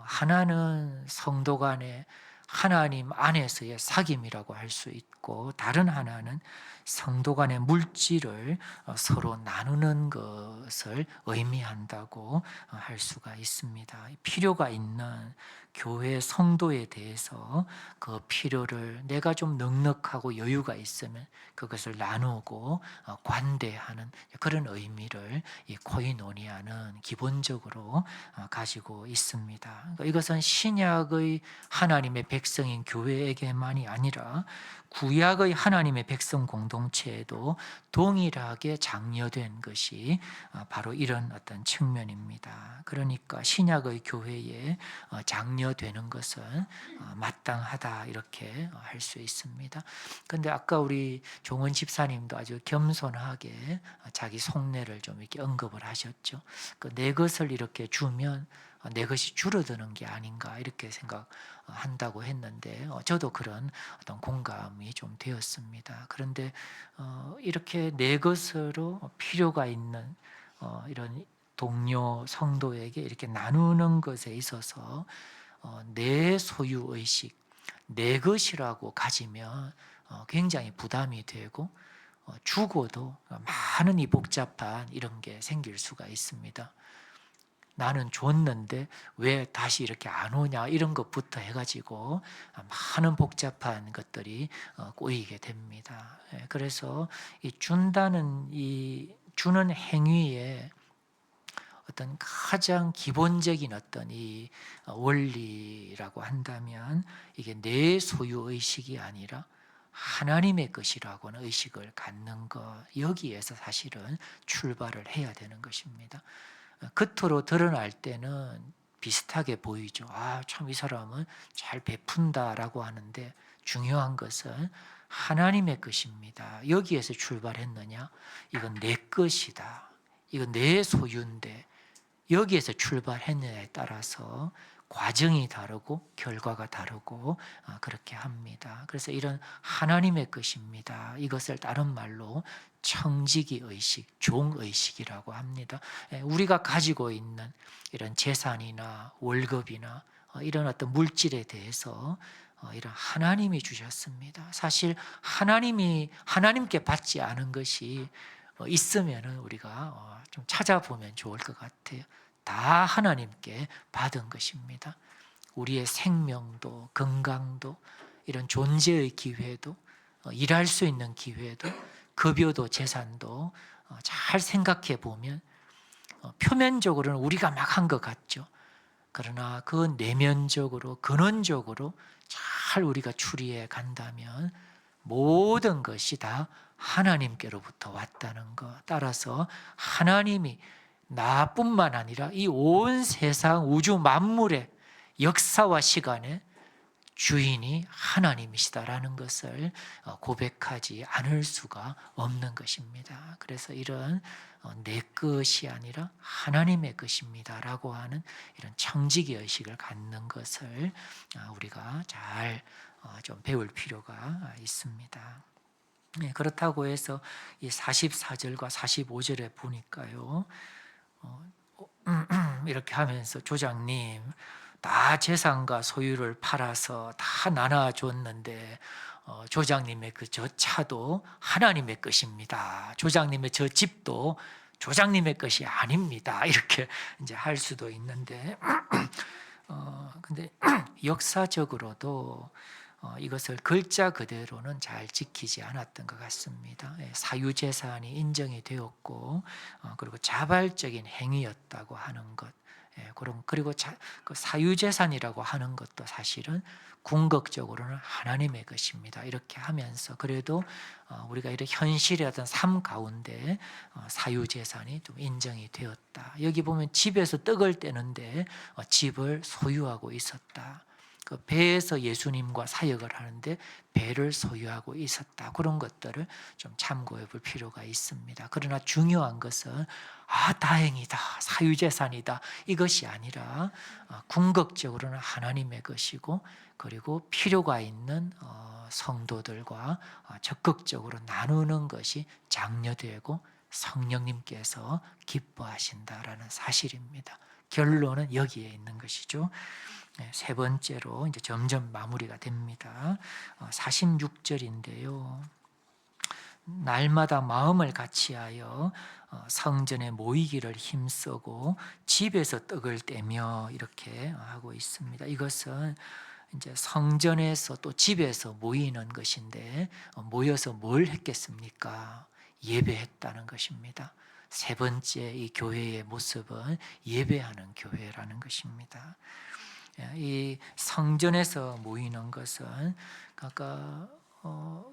하나는 성도 간의 하나님 안에서의 사귐이라고 할 수 있고, 다른 하나는 성도 간의 물질을 서로 나누는 것을 의미한다고 할 수가 있습니다. 필요가 있는 교회 성도에 대해서 그 필요를 내가 좀 넉넉하고 여유가 있으면 그것을 나누고 관대하는 그런 의미를 이 코이노니아는 기본적으로 가지고 있습니다. 이것은 신약의 하나님의 백성인 교회에게만이 아니라 구약의 하나님의 백성 공동체에도 동일하게 장려된 것이 바로 이런 어떤 측면입니다. 그러니까 신약의 교회에 장려되는 것은 마땅하다, 이렇게 할 수 있습니다. 그런데 아까 우리 종원 집사님도 아주 겸손하게 자기 속내를 좀 이렇게 언급을 하셨죠. 내 것을 이렇게 주면 내 것이 줄어드는 게 아닌가, 이렇게 생각한다고 했는데 저도 그런 어떤 공감이 좀 되었습니다. 그런데 이렇게 내 것으로 필요가 있는 이런 동료 성도에게 이렇게 나누는 것에 있어서 내 소유의식, 내 것이라고 가지면 굉장히 부담이 되고 주고도 많은 이 복잡한 이런 게 생길 수가 있습니다. 나는 줬는데 왜 다시 이렇게 안 오냐, 이런 것부터 해가지고 많은 복잡한 것들이 꼬이게 됩니다. 그래서 이 준다는 이 주는 행위에 어떤 가장 기본적인 어떤 이 원리라고 한다면, 이게 내 소유 의식이 아니라 하나님의 것이라고 하는 의식을 갖는 것, 여기에서 사실은 출발을 해야 되는 것입니다. 겉으로 드러날 때는 비슷하게 보이죠. 참 이 사람은 잘 베푼다라고 하는데, 중요한 것은 하나님의 것입니다. 여기에서 출발했느냐? 이건 내 것이다, 이건 내 소유인데 여기에서 출발했느냐에 따라서 과정이 다르고 결과가 다르고 그렇게 합니다. 그래서 이런 하나님의 것입니다, 이것을 다른 말로 청지기 의식, 종의식이라고 합니다. 우리가 가지고 있는 이런 재산이나 월급이나 이런 어떤 물질에 대해서 이런 하나님이 주셨습니다. 사실 하나님께 받지 않은 것이 있으면은 우리가 좀 찾아보면 좋을 것 같아요. 다 하나님께 받은 것입니다. 우리의 생명도 건강도 이런 존재의 기회도 일할 수 있는 기회도 급여도 재산도 잘 생각해 보면 표면적으로는 우리가 막 한 것 같죠. 그러나 그 내면적으로 근원적으로 잘 우리가 추리해 간다면 모든 것이 다 하나님께로부터 왔다는 것. 따라서 하나님이 나뿐만 아니라 이 온 세상 우주 만물의 역사와 시간에 주인이 하나님이시다라는 것을 고백하지 않을 수가 없는 것입니다. 그래서 이런 내 것이 아니라 하나님의 것입니다라고 하는 이런 청지기 의식을 갖는 것을 우리가 잘 좀 배울 필요가 있습니다. 네, 그렇다고 해서 이 44절과 45절에 보니까요, 이렇게 하면서 조장님, 다 재산과 소유를 팔아서 다 나눠줬는데 조장님의 그 저 차도 하나님의 것입니다. 조장님의 저 집도 조장님의 것이 아닙니다. 이렇게 이제 할 수도 있는데, 근데 역사적으로도 이것을 글자 그대로는 잘 지키지 않았던 것 같습니다. 사유재산이 인정이 되었고, 그리고 자발적인 행위였다고 하는 것. 그리고 그 사유재산이라고 하는 것도 사실은 궁극적으로는 하나님의 것입니다. 이렇게 하면서 그래도 우리가 이런 현실의 어떤 삶 가운데 사유재산이 좀 인정이 되었다. 여기 보면 집에서 떡을 떼는데 집을 소유하고 있었다. 그 배에서 예수님과 사역을 하는데 배를 소유하고 있었다. 그런 것들을 좀 참고해 볼 필요가 있습니다. 그러나 중요한 것은 다행이다, 사유재산이다, 이것이 아니라 궁극적으로는 하나님의 것이고, 그리고 필요가 있는 성도들과 적극적으로 나누는 것이 장려되고 성령님께서 기뻐하신다라는 사실입니다. 결론은 여기에 있는 것이죠. 세 번째로 이제 점점 마무리가 됩니다. 46절인데요. 날마다 마음을 같이하여 성전에 모이기를 힘쓰고 집에서 떡을 떼며 이렇게 하고 있습니다. 이것은 이제 성전에서 또 집에서 모이는 것인데, 모여서 뭘 했겠습니까? 예배했다는 것입니다. 세 번째 이 교회의 모습은 예배하는 교회라는 것입니다. 이 성전에서 모이는 것은 아까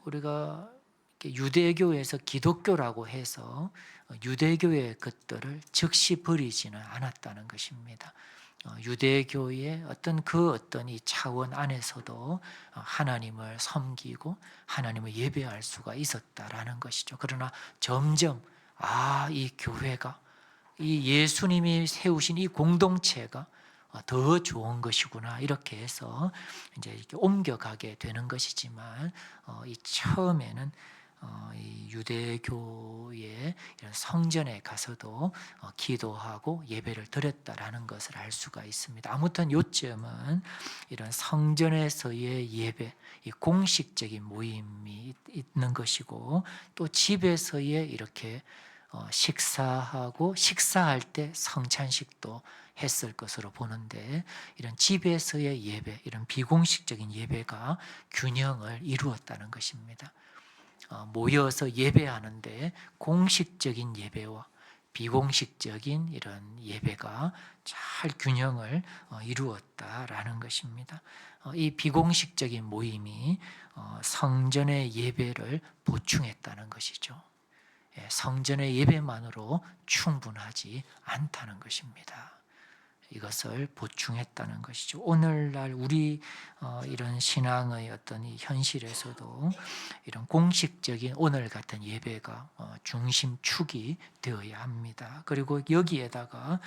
우리가 유대교에서 기독교라고 해서 유대교의 것들을 즉시 버리지는 않았다는 것입니다. 유대교의 어떤 이 차원 안에서도 하나님을 섬기고 하나님을 예배할 수가 있었다라는 것이죠. 그러나 점점 이 교회가, 이 예수님이 세우신 이 공동체가 더 좋은 것이구나, 이렇게 해서 이제 이렇게 옮겨가게 되는 것이지만, 이 처음에는 이 유대교의 이런 성전에 가서도 기도하고 예배를 드렸다라는 것을 알 수가 있습니다. 아무튼 요점은 이런 성전에서의 예배, 이 공식적인 모임이 있는 것이고, 또 집에서의 이렇게 식사하고 식사할 때 성찬식도 했을 것으로 보는데, 이런 집에서의 예배, 이런 비공식적인 예배가 균형을 이루었다는 것입니다. 모여서 예배하는데 공식적인 예배와 비공식적인 이런 예배가 잘 균형을 이루었다라는 것입니다. 이 비공식적인 모임이 성전의 예배를 보충했다는 것이죠. 성전의 예배만으로 충분하지 않다는 것입니다. 이것을 보충했다는 것이죠. 오늘날 우리 이런 신앙의 어떤 이 현실에서도 이런 공식적인 오늘 같은 예배가 중심축이 되어야 합니다. 그리고 여기에다가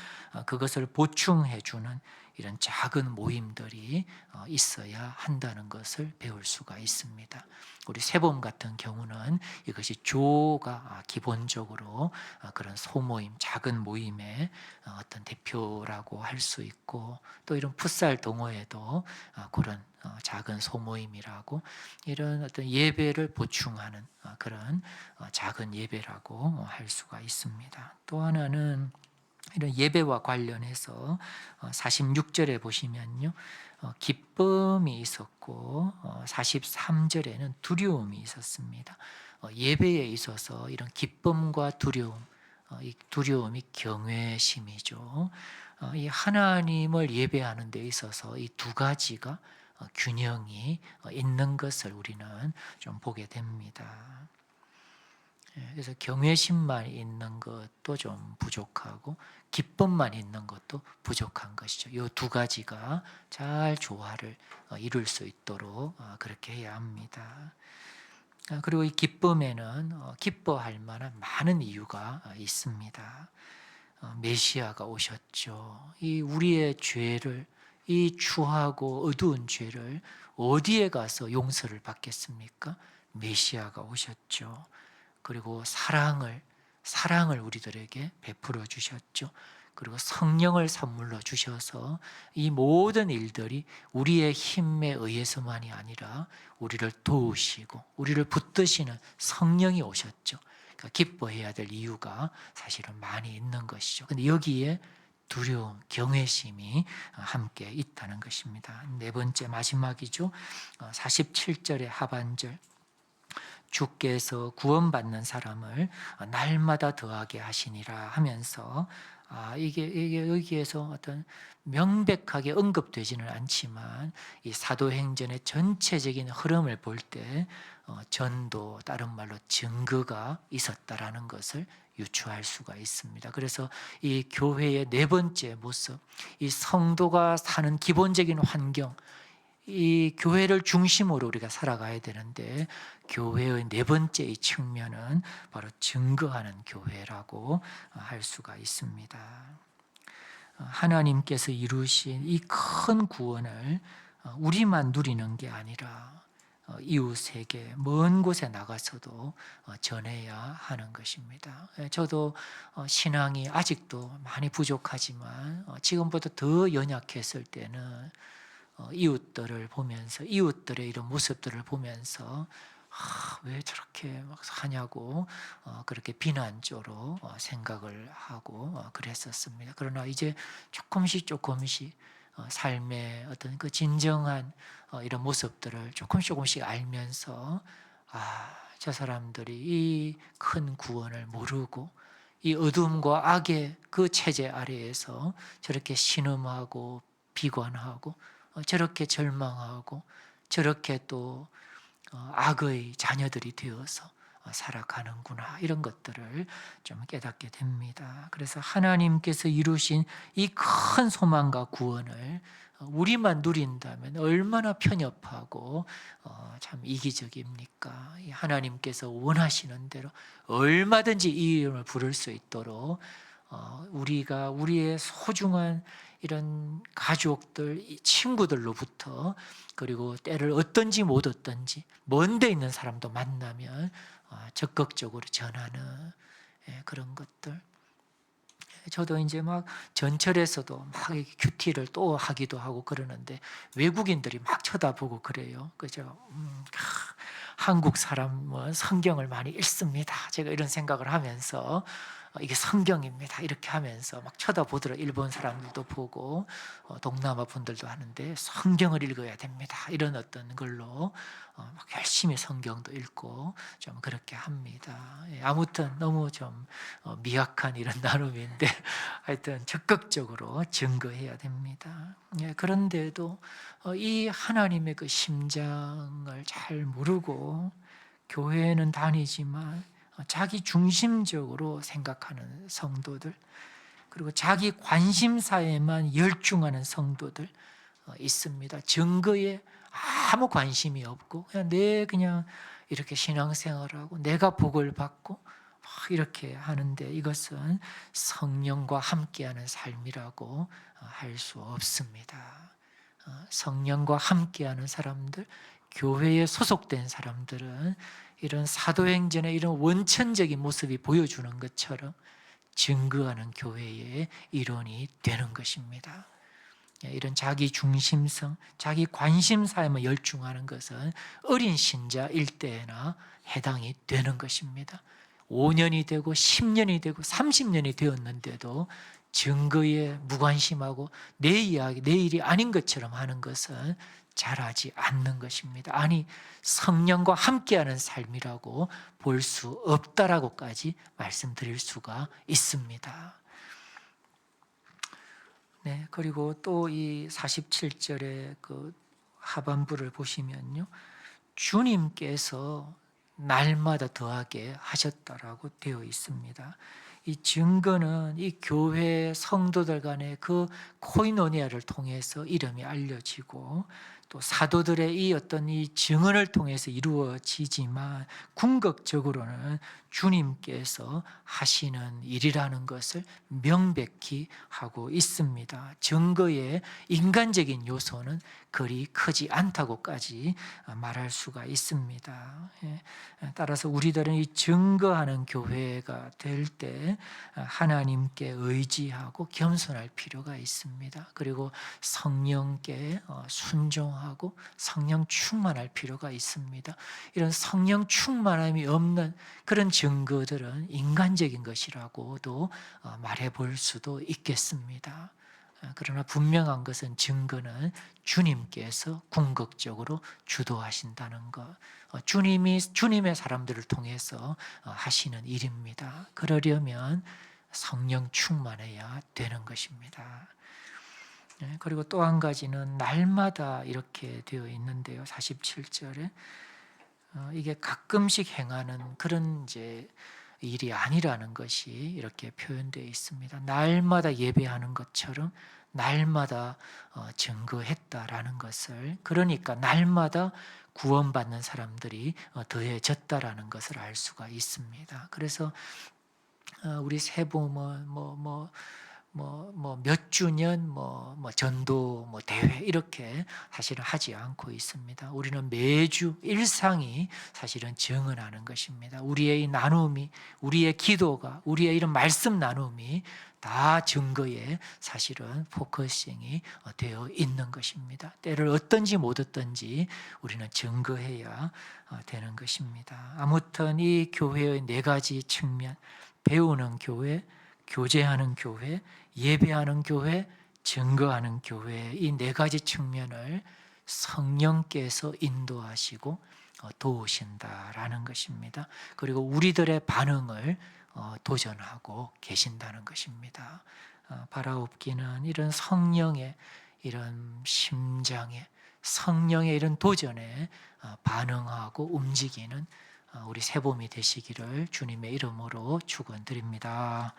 그것을 보충해주는 이런 작은 모임들이 있어야 한다는 것을 배울 수가 있습니다. 우리 세범 같은 경우는 이것이 조가 기본적으로 그런 소모임, 작은 모임의 어떤 대표라고 할 수 있고, 또 이런 풋살 동호회도 그런 작은 소모임이라고, 이런 어떤 예배를 보충하는 그런 작은 예배라고 할 수가 있습니다. 또 하나는 이런 예배와 관련해서 46절에 보시면요, 기쁨이 있었고 43절에는 두려움이 있었습니다. 예배에 있어서 이런 기쁨과 두려움, 이 두려움이 경외심이죠. 이 하나님을 예배하는 데 있어서 이 두 가지가 균형이 있는 것을 우리는 좀 보게 됩니다. 그래서 경외심만 있는 것도 좀 부족하고 기쁨만 있는 것도 부족한 것이죠. 이 두 가지가 잘 조화를 이룰 수 있도록 그렇게 해야 합니다. 그리고 이 기쁨에는 기뻐할 만한 많은 이유가 있습니다. 메시아가 오셨죠. 이 우리의 죄를, 이 추하고 어두운 죄를 어디에 가서 용서를 받겠습니까? 메시아가 오셨죠. 그리고 사랑을 우리들에게 베풀어 주셨죠. 그리고 성령을 선물로 주셔서 이 모든 일들이 우리의 힘에 의해서만이 아니라 우리를 도우시고 우리를 붙드시는 성령이 오셨죠. 그러니까 기뻐해야 될 이유가 사실은 많이 있는 것이죠. 근데 여기에 두려움, 경외심이 함께 있다는 것입니다. 네 번째 마지막이죠. 47절의 하반절. 주께서 구원받는 사람을 날마다 더하게 하시니라 하면서 이게 여기에서 어떤 명백하게 언급되지는 않지만 이 사도행전의 전체적인 흐름을 볼 때 전도, 다른 말로 증거가 있었다라는 것을 유추할 수가 있습니다. 그래서 이 교회의 네 번째 모습, 이 성도가 사는 기본적인 환경, 이 교회를 중심으로 우리가 살아가야 되는데 교회의 네 번째 이 측면은 바로 증거하는 교회라고 할 수가 있습니다. 하나님께서 이루신 이 큰 구원을 우리만 누리는 게 아니라 이웃에게 먼 곳에 나가서도 전해야 하는 것입니다. 저도 신앙이 아직도 많이 부족하지만 지금보다 더 연약했을 때는 이웃들을 보면서 이웃들의 이런 모습들을 보면서 왜 저렇게 막 하냐고 그렇게 비난조로 생각을 하고 그랬었습니다. 그러나 이제 조금씩 삶의 어떤 그 진정한 이런 모습들을 조금씩 알면서 저 사람들이 이 큰 구원을 모르고 이 어둠과 악의 그 체제 아래에서 저렇게 신음하고 비관하고 저렇게 절망하고 저렇게 또 악의 자녀들이 되어서 살아가는구나, 이런 것들을 좀 깨닫게 됩니다. 그래서 하나님께서 이루신 이 큰 소망과 구원을 우리만 누린다면 얼마나 편협하고 참 이기적입니까? 하나님께서 원하시는 대로 얼마든지 이 이름을 부를 수 있도록 우리가 우리의 소중한 이런 가족들, 친구들로부터, 그리고 때를 얻든지 못 얻든지 먼 데 있는 사람도 만나면 적극적으로 전하는 그런 것들. 저도 이제 막 전철에서도 막 큐티를 또 하기도 하고 그러는데 외국인들이 막 쳐다보고 그래요. 그죠? 한국 사람은 성경을 많이 읽습니다. 제가 이런 생각을 하면서 이게 성경입니다 이렇게 하면서 막 쳐다보더라고요. 일본 사람들도 보고 동남아 분들도 하는데 성경을 읽어야 됩니다 이런 어떤 걸로 막 열심히 성경도 읽고 좀 그렇게 합니다. 아무튼 너무 좀 미약한 이런 나눔인데 하여튼 적극적으로 증거해야 됩니다. 그런데도 이 하나님의 그 심장을 잘 모르고 교회는 다니지만 자기 중심적으로 생각하는 성도들, 그리고 자기 관심사에만 열중하는 성도들 있습니다. 증거에 아무 관심이 없고 그냥 이렇게 신앙생활하고 내가 복을 받고 이렇게 하는데 이것은 성령과 함께하는 삶이라고 할 수 없습니다. 성령과 함께하는 사람들, 교회에 소속된 사람들은 이런 사도행전의 이런 원천적인 모습이 보여주는 것처럼 증거하는 교회의 일원이 되는 것입니다. 이런 자기 중심성, 자기 관심사에만 열중하는 것은 어린 신자일 때나 해당이 되는 것입니다. 5년이 되고 10년이 되고 30년이 되었는데도 증거에 무관심하고 내 이야기, 내 일이 아닌 것처럼 하는 것은 잘하지 않는 것입니다. 아니, 성령과 함께하는 삶이라고 볼 수 없다라고까지 말씀드릴 수가 있습니다. 네, 그리고 또 이 47절에 그 하반부를 보시면요, 주님께서 날마다 더하게 하셨다라고 되어 있습니다. 이 증거는 이 교회 성도들 간의 그 코이노니아를 통해서 이름이 알려지고 또 사도들의 이 어떤 이 증언을 통해서 이루어지지만 궁극적으로는 주님께서 하시는 일이라는 것을 명백히 하고 있습니다. 증거의 인간적인 요소는 그리 크지 않다고까지 말할 수가 있습니다. 따라서 우리들은 이 증거하는 교회가 될 때 하나님께 의지하고 겸손할 필요가 있습니다. 그리고 성령께 순종하고 성령 충만할 필요가 있습니다. 이런 성령 충만함이 없는 그런 증거들은 인간적인 것이라고도 말해볼 수도 있겠습니다. 그러나 분명한 것은 증거는 주님께서 궁극적으로 주도하신다는 것, 주님의 사람들을 통해서 하시는 일입니다. 그러려면 성령 충만해야 되는 것입니다. 그리고 또 한 가지는 날마다 이렇게 되어 있는데요. 47절에 이게 가끔씩 행하는 그런 이제 일이 아니라는 것이 이렇게 표현되어 있습니다. 날마다 예배하는 것처럼 날마다 증거했다라는 것을, 그러니까 날마다 구원받는 사람들이 더해졌다라는 것을 알 수가 있습니다. 그래서 우리 세봄은 몇 주년 전도 대회 이렇게 사실은 하지 않고 있습니다. 우리는 매주 일상이 사실은 증언하는 것입니다. 우리의 이 나눔이, 우리의 기도가, 우리의 이런 말씀 나눔이 다 증거에 사실은 포커싱이 되어 있는 것입니다. 때를 얻든지 못 얻든지 우리는 증거해야 되는 것입니다. 아무튼 이 교회의 네 가지 측면, 배우는 교회, 교제하는 교회, 예배하는 교회, 증거하는 교회, 이 네 가지 측면을 성령께서 인도하시고 도우신다라는 것입니다. 그리고 우리들의 반응을 도전하고 계신다는 것입니다. 바라옵기는 이런 성령의 이런 심장에, 성령의 이런 도전에 반응하고 움직이는 우리 세봄이 되시기를 주님의 이름으로 축원드립니다.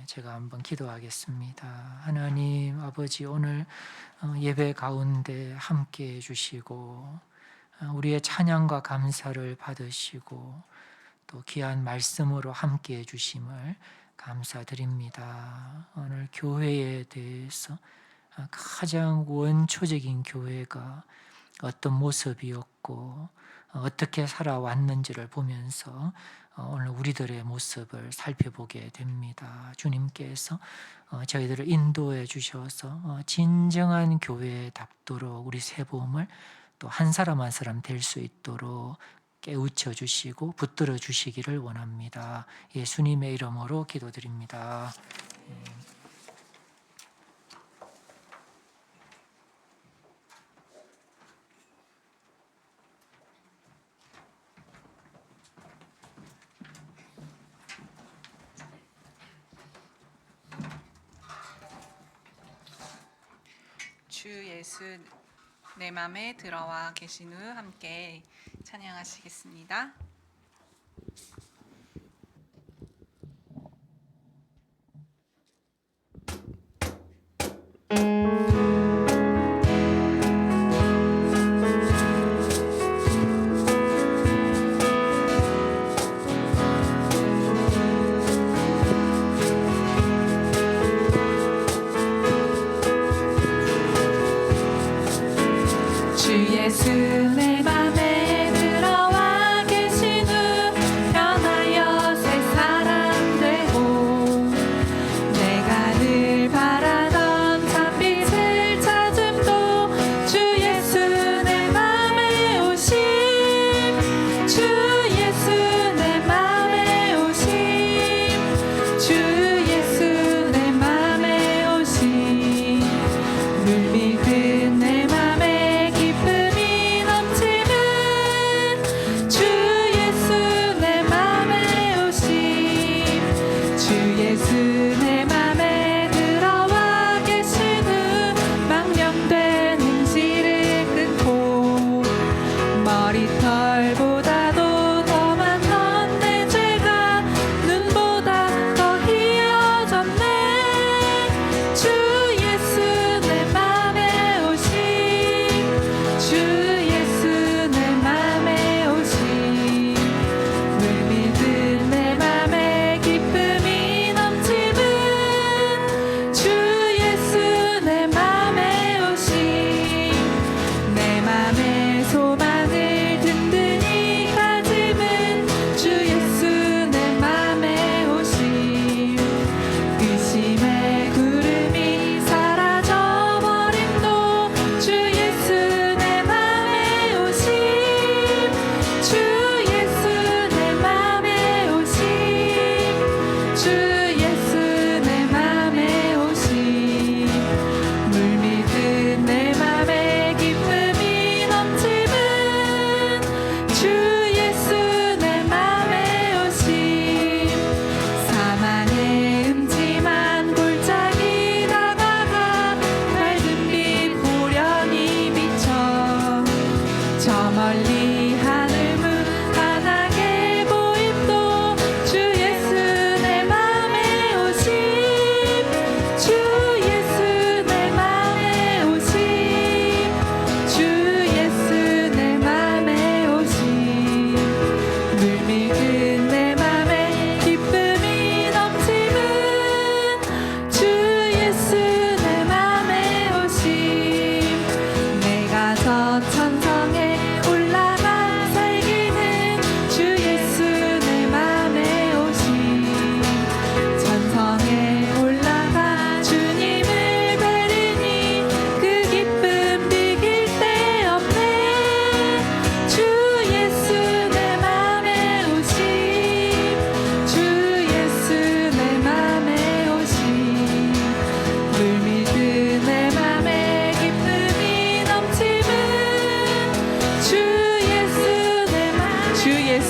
제가 한번 기도하겠습니다. 하나님 아버지, 오늘 예배 가운데 함께 해주시고 우리의 찬양과 감사를 받으시고 또 귀한 말씀으로 함께 해주심을 감사드립니다. 오늘 교회에 대해서 가장 원초적인 교회가 어떤 모습이었고 어떻게 살아왔는지를 보면서 오늘 우리들의 모습을 살펴보게 됩니다. 주님께서 저희들을 인도해 주셔서 진정한 교회답도록 우리 세봄을 또 한 사람 한 사람 될 수 있도록 깨우쳐 주시고 붙들어 주시기를 원합니다. 예수님의 이름으로 기도드립니다. 주 예수 내 맘에 들어와 계신 후 함께 찬양하시겠습니다. 주 예수 내 맘에 들어와 계신 후 변하여 새 사람 되고 내가 늘 바라던 참빛을 찾음도 주 예수 내 맘에 오심 주 예수 내 맘에 오심 주 예수 내 맘에 오심 물밀듯 내 맘에 기쁨이 넘치는 주 예수 내 맘에 오심 주 예수 내 맘에 들어와 계신 후 망령된 행실을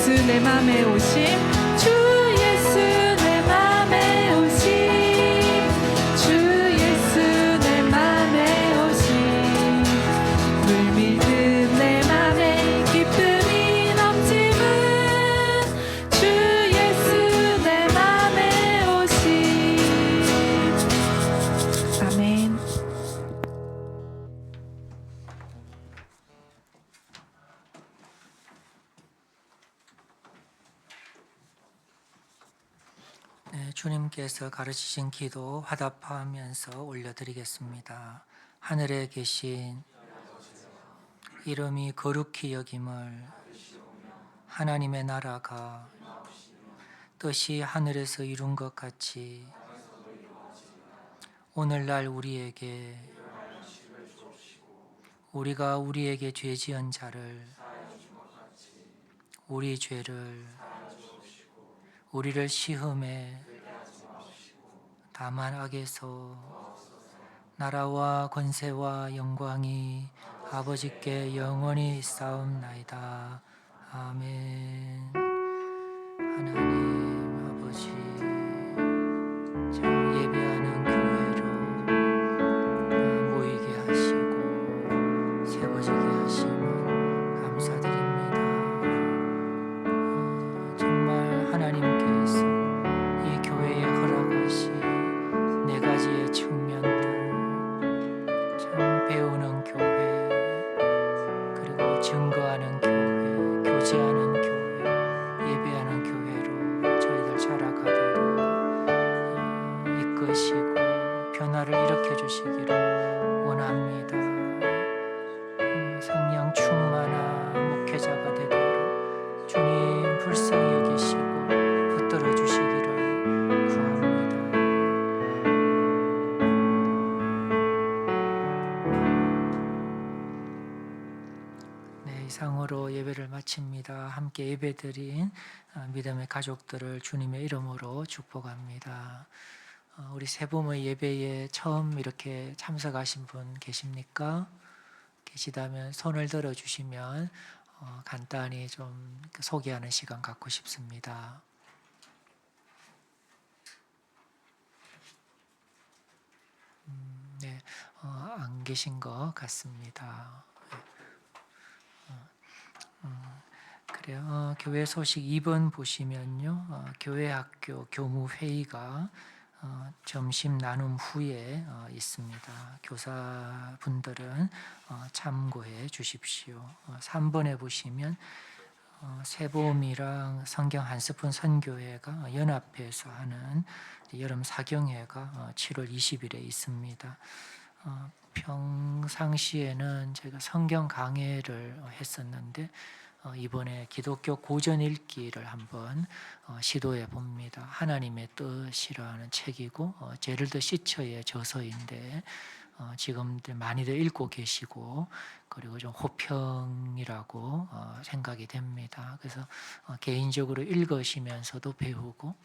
예수 내 맘에 오심 주 예수 내 맘에 오심 주 예수 내 맘에 오심 물밀듯 내 맘에 기쁨이 넘침은 주 예수 내 맘에 오심 아멘. 네, 주님께서 가르치신 기도 화답하면서 올려드리겠습니다. 하늘에 계신 이름이 거룩히 여김을 하나님의 나라가 뜻이 하늘에서 이룬 것 같이 오늘날 우리에게 우리가 우리에게 죄 지은 자를 우리 죄를 우리를 시험에 다만 악에서 나라와 권세와 영광이 아버지께 영원히 있사옵나이다. 아멘. 하나님 아버지 참 예배하는 교회로 모이게 하시고 세워지게 하심을 감사드립니다. 정말 하나님께서 이 교회에 허락하신 네 가지의 측면들 참 배우는 교회 그리고 증거하는 교회 교제하는 교회 예배하는 교회로 저희들 자라가도록 이끄시고 변화를 일으켜 주시기를 원합니다. 성령 충만한 목회자가 되도록 주님 불쌍히 여기시고 붙들어 주시기를 구합니다. 네, 이상으로 예배를 마칩니다. 함께 예배드린 믿음의 가족들을 주님의 이름으로 축복합니다. 우리 세봄의 예배에 처음 이렇게 참석하신 분 계십니까? 계시다면 손을 들어 주시면 간단히 좀 소개하는 시간 갖고 싶습니다. 네, 안 계신 것 같습니다. 그래요. 교회 소식 2번 보시면요, 교회 학교 교무 회의가 점심 나눔 후에 있습니다. 교사분들은 참고해 주십시오. 3번에 보시면 세봄이랑 성경 한 스푼 선교회가 연합해서 하는 여름 사경회가 7월 20일에 있습니다. 평상시에는 제가 성경 강해를 했었는데 이번에 기독교 고전 읽기를 한번 시도해 봅니다. 하나님의 뜻이라는 책이고 제럴드 시처의 저서인데 지금들 많이들 읽고 계시고 그리고 좀 호평이라고 생각이 됩니다. 그래서 개인적으로 읽으시면서도 배우고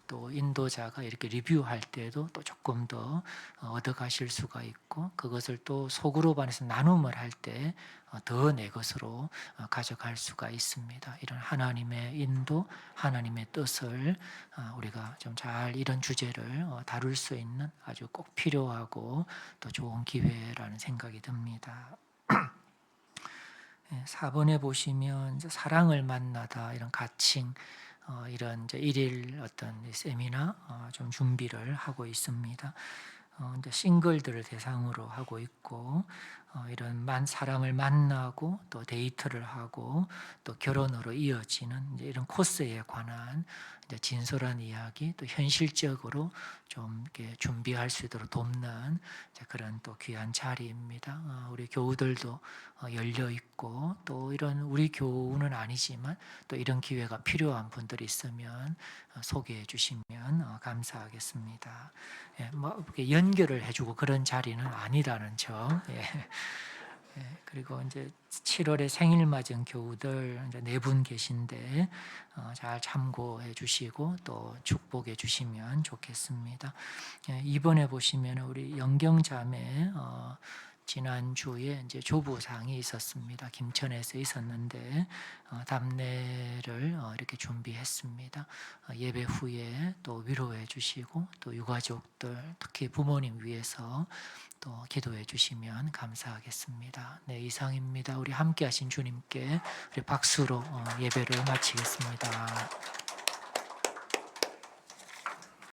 또 인도자가 이렇게 리뷰할 때도 또 조금 더 얻어가실 수가 있고 그것을 또 소그룹 안에서 나눔을 할 때 더 내 것으로 가져갈 수가 있습니다. 이런 하나님의 인도, 하나님의 뜻을 우리가 좀 잘 이런 주제를 다룰 수 있는 아주 꼭 필요하고 또 좋은 기회라는 생각이 듭니다. 4번에 보시면 사랑을 만나다 이런 가칭 이런 이제 일일 어떤 세미나 좀 준비를 하고 있습니다. 이제 싱글들을 대상으로 하고 있고 이런 사람을 만나고 또 데이트를 하고 또 결혼으로 이어지는 이제 이런 코스에 관한 이제 진솔한 이야기 또 현실적으로 좀 이렇게 준비할 수 있도록 돕는 이제 그런 또 귀한 자리입니다. 우리 교우들도 열려 있고 또 이런 우리 교우는 아니지만 또 이런 기회가 필요한 분들이 있으면 소개해 주시면 감사하겠습니다. 예, 뭐 이렇게 연결을 해주고 그런 자리는 아니라는 점. 예. 그리고 이제 7월에 생일 맞은 교우들 이제 4분 계신데 잘 참고해 주시고 또 축복해 주시면 좋겠습니다. 이번에 보시면 우리 영경자매 지난주에 이제 조부상이 있었습니다. 김천에서 있었는데 답례를 이렇게 준비했습니다. 예배 후에 또 위로해 주시고 또 유가족들 특히 부모님 위해서 또 기도해 주시면 감사하겠습니다. 네, 이상입니다. 우리 함께 하신 주님께 우리 박수로 예배를 마치겠습니다.